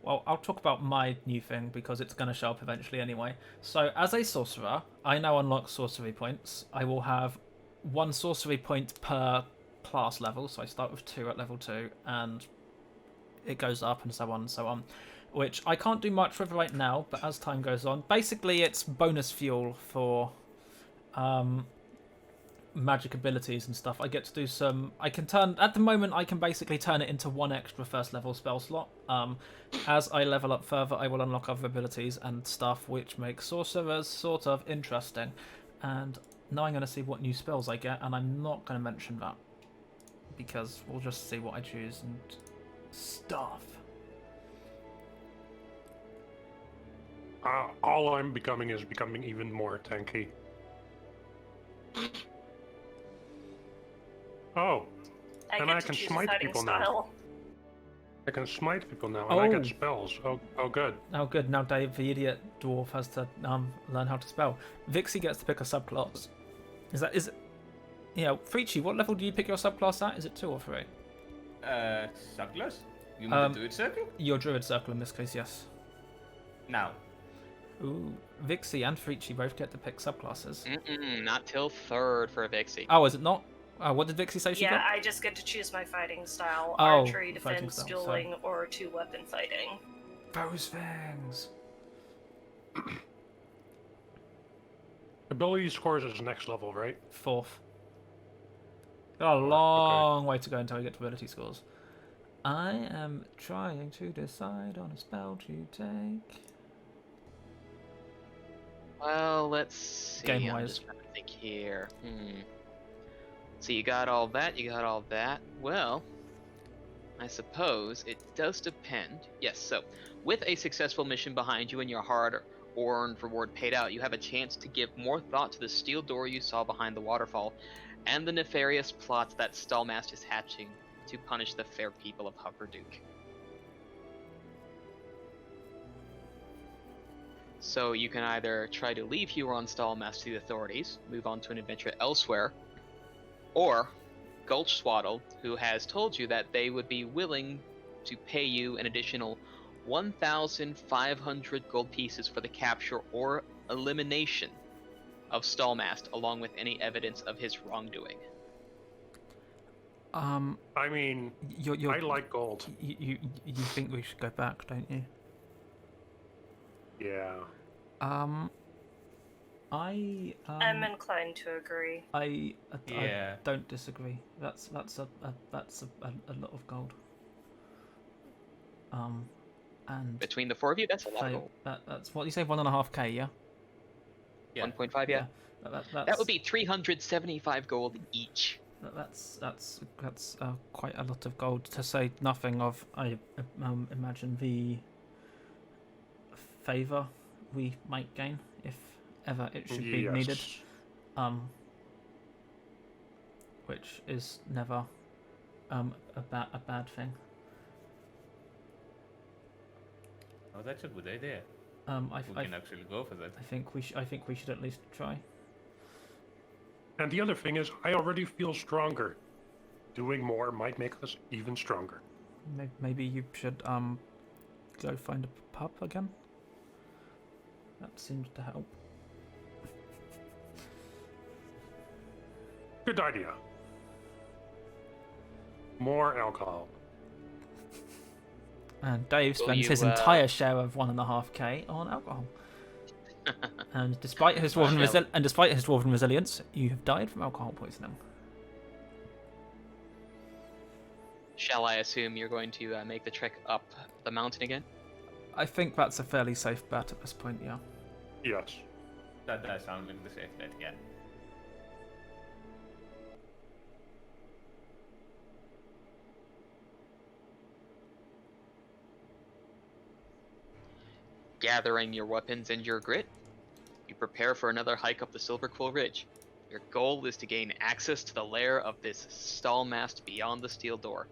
Well, I'll talk about my new thing because it's going to show up eventually anyway. So, as a sorcerer, I now unlock sorcery points. I will have 1 sorcery point per class level, so I start with 2 at level 2, and it goes up and so on and so on, which I can't do much with right now, but as time goes on, basically it's bonus fuel for magic abilities and stuff. I get to do some. I can turn at the moment. I can basically turn it into one extra first level spell slot. As I level up further, I will unlock other abilities and stuff, which makes sorcerers sort of interesting. And now I'm going to see what new spells I get, and I'm not going to mention that because we'll just see what I choose and stuff.
All I'm becoming is becoming even more tanky. Oh,
I
and
get
I
to
can
choose
smite
a fighting
people
style.
I can smite people now, and I
Oh.
get spells. Oh, good.
Oh, good. Now Dave, the idiot dwarf, has to learn how to spell. Vixie gets to pick a subclass. Is it? Yeah, Frici, what level do you pick your subclass at? Is it 2 or 3?
Subclass? You mean the druid circle?
Your druid circle in this case, yes.
Now.
Ooh, Vixie and Frici both get to pick subclasses.
Not till 3rd for Vixie.
Oh, is it not? What did Vixie say she
Yeah,
got?
I just get to choose my fighting style:
Oh,
archery,
fighting
defense,
style,
dueling, or 2-weapon fighting.
Those things.
Ability scores is next level, right?
4th. Got a long way to go until we get to ability scores. I am trying to decide on a spell to take.
Well, let's see.
Game-wise.
I'm just trying to think here. So you got all that, you got all that. Well, I suppose it does depend. Yes, so with a successful mission behind you and your hard-earned reward paid out, you have a chance to give more thought to the steel door you saw behind the waterfall and the nefarious plots that Stallmast is hatching to punish the fair people of Hupperdook. So you can either try to leave Huron Stallmast to the authorities, move on to an adventure elsewhere, or Gulch Swaddle, who has told you that they would be willing to pay you an additional 1,500 gold pieces for the capture or elimination of Stallmast, along with any evidence of his wrongdoing.
I mean, I like gold.
You think we should go back, don't you?
Yeah.
I'm inclined to agree.
I
Yeah.
don't disagree. That's a lot of gold. And
Between the 4 of you, that's a lot of gold.
that's what you say, 1.5k, yeah.
Yeah.
1.5, yeah. That would be 375 gold each.
That's quite a lot of gold, to say nothing of, I imagine, the favour we might gain if ever it should be needed, which is never a bad thing.
Oh, that's a good idea. We can actually go for that.
I think we should at least try.
And the other thing is, I already feel stronger. Doing more might make us even stronger.
Maybe you should go find a pub again. That seems to help.
Good idea. More alcohol.
And Dave
Will
spends
you,
his entire share of 1.5k on alcohol. And despite his
Well,
dwarven resilience, you have died from alcohol poisoning.
Shall I assume you're going to make the trek up the mountain again?
I think that's a fairly safe bet at this point, yeah.
Yes.
That does sound like the safe bet, yeah.
Gathering your weapons and your grit, you prepare for another hike up the Silverquill Ridge. Your goal is to gain access to the lair of this Stallmast beyond the steel door,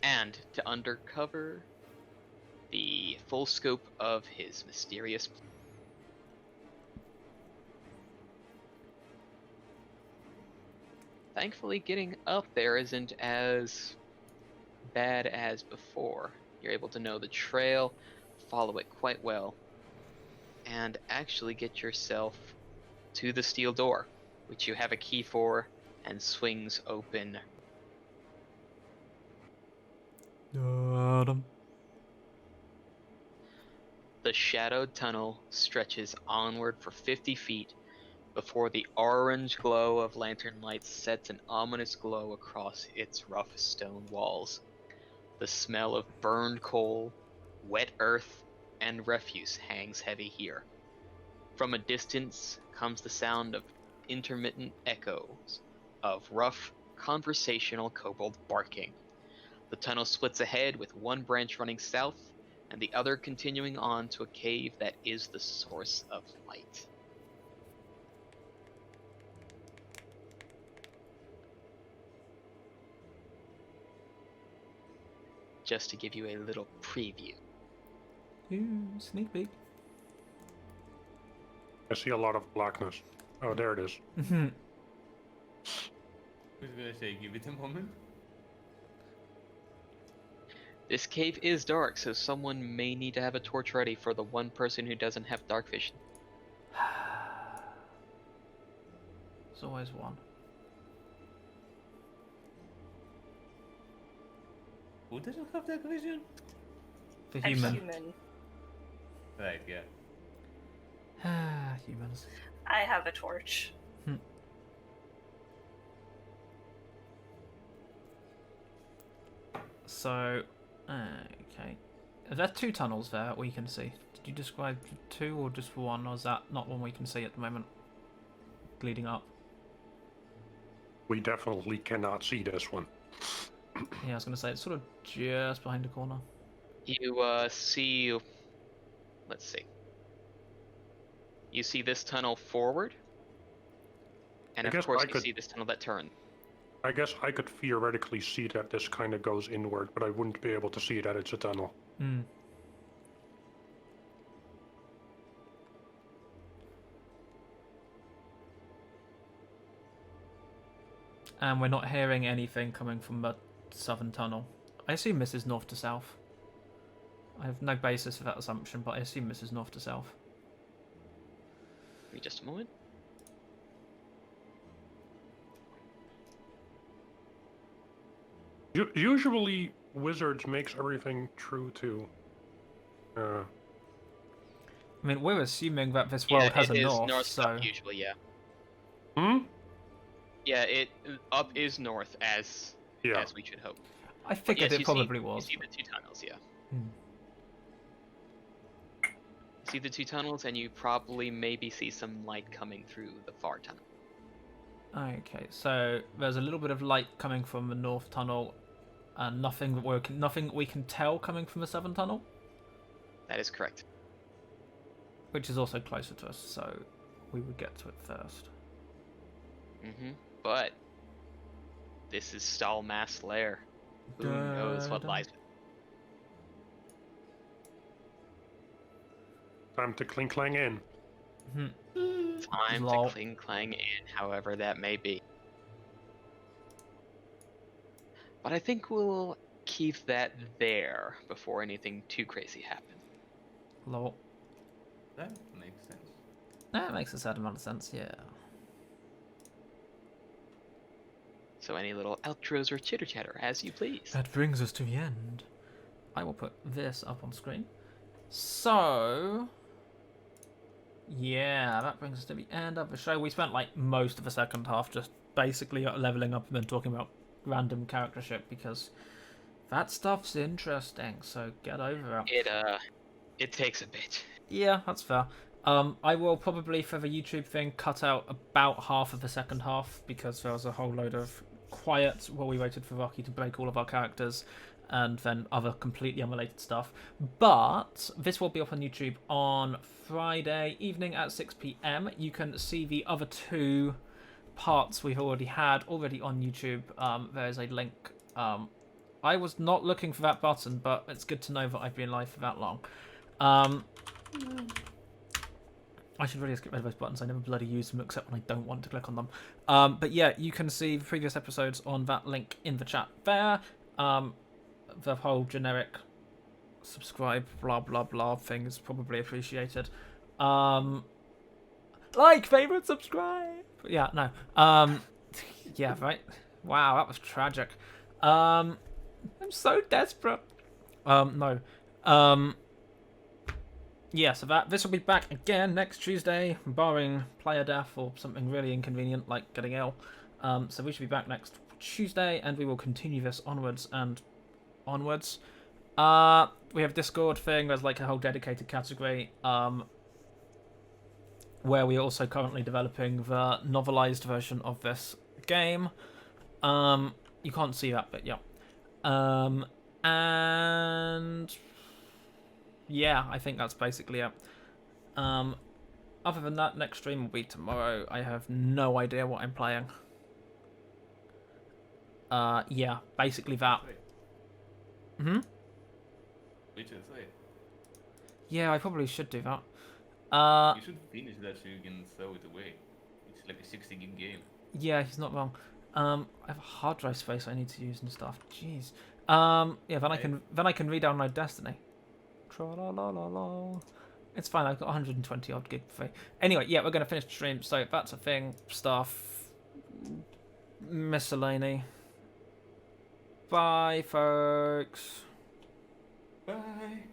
and to uncover the full scope of his mysterious plan. Thankfully, getting up there isn't as bad as before. You're able to know the trail, follow it quite well, and actually get yourself to the steel door, which you have a key for and swings open.
Da-dum.
The shadowed tunnel stretches onward for 50 feet before the orange glow of lantern lights sets an ominous glow across its rough stone walls. The smell of burned coal, wet earth, and refuse hangs heavy here. From a distance comes the sound of intermittent echoes of rough, conversational kobold barking. The tunnel splits ahead with one branch running south and the other continuing on to a cave that is the source of light. Just to give you a little preview.
Ooh, sneak peek.
I see a lot of blackness. Oh, there it is.
Mhm.
I was gonna say, give it a moment.
This cave is dark, so someone may need to have a torch ready for the one person who doesn't have dark vision.
There's always one.
Who doesn't have that vision?
The
A
human.
human.
Right, yeah.
Humans.
I have a torch.
So, okay. Are there two tunnels there we can see? Did you describe two or just one, or is that not one we can see at the moment? Leading up.
We definitely cannot see this one.
Yeah, I was going to say, it's sort of just behind the corner.
You see, let's see. You see this tunnel forward, and
I
of
guess
course
I
you
could-
see this tunnel that turns.
I guess I could theoretically see that this kind of goes inward, but I wouldn't be able to see that it's a tunnel.
Hmm. And we're not hearing anything coming from the southern tunnel. I assume this is north to south. I have no basis for that assumption, but I assume this is north to south.
Give me just a moment.
Usually, Wizards makes everything true to.
I mean, we're assuming that this world has
it
a
is
north, so...
up usually, yeah.
Hmm?
Yeah, it up is north as
Yeah.
as we should hope.
I
But
figured
yes,
it probably
you
was.
see the two tunnels, yeah.
Hmm.
You see the two tunnels, and you probably maybe see some light coming through the far tunnel.
Okay, so there's a little bit of light coming from the north tunnel, and nothing we can tell coming from the southern tunnel,
That is correct.
which is also closer to us, so we would get to it first.
But this is Stalmass Lair. Who knows what
Da-da.
lies?
Time to clink clang in.
Time
Lol.
to cling clang in, however that may be. But I think we'll keep that there before anything too crazy happens.
Lol.
That makes sense.
That makes a certain amount of sense, yeah.
So any little outros or chitter chatter as you please.
That brings us to the end. I will put this up on screen. So, yeah, that brings us to the end of the show. We spent like most of the second half just basically leveling up and then talking about random character shit because that stuff's interesting. So get over it.
It takes a bit.
Yeah, that's fair. I will probably, for the YouTube thing, cut out about half of the second half because there was a whole load of quiet while we waited for Rocky to break all of our characters and then other completely unrelated stuff. But this will be up on YouTube on Friday evening at 6 p.m. You can see the other two parts we've already had on YouTube. There's a link. I was not looking for that button, but it's good to know that I've been live for that long. I should really just get rid of those buttons. I never bloody use them except when I don't want to click on them. But yeah, you can see the previous episodes on that link in the chat there. The whole generic subscribe blah blah blah thing is probably appreciated. Like, favorite, subscribe. But yeah, no. Yeah, right. Wow, that was tragic. I'm so desperate. No. Yeah, so this will be back again next Tuesday, barring player death or something really inconvenient like getting ill. So we should be back next Tuesday, and we will continue this onwards and onwards. We have Discord thing. There's like a whole dedicated category. Where we are also currently developing the novelized version of this game. You can't see that, but yeah. And yeah, I think that's basically it. Other than that, next stream will be tomorrow. I have no idea what I'm playing. Yeah, basically that. Hmm?
Witcher 3.
Yeah, I probably should do that.
You should finish that so you can throw it away. It's like a 60 gig game.
Yeah, he's not wrong. I have a hard drive space I need to use and stuff. Jeez. Yeah, then I can re-download Destiny. Tra-la-la-la-la. It's fine. I've got 120 odd gig free. Anyway, yeah, we're gonna finish the stream. So that's a thing. Stuff. Miscellany. Bye, folks.
Bye.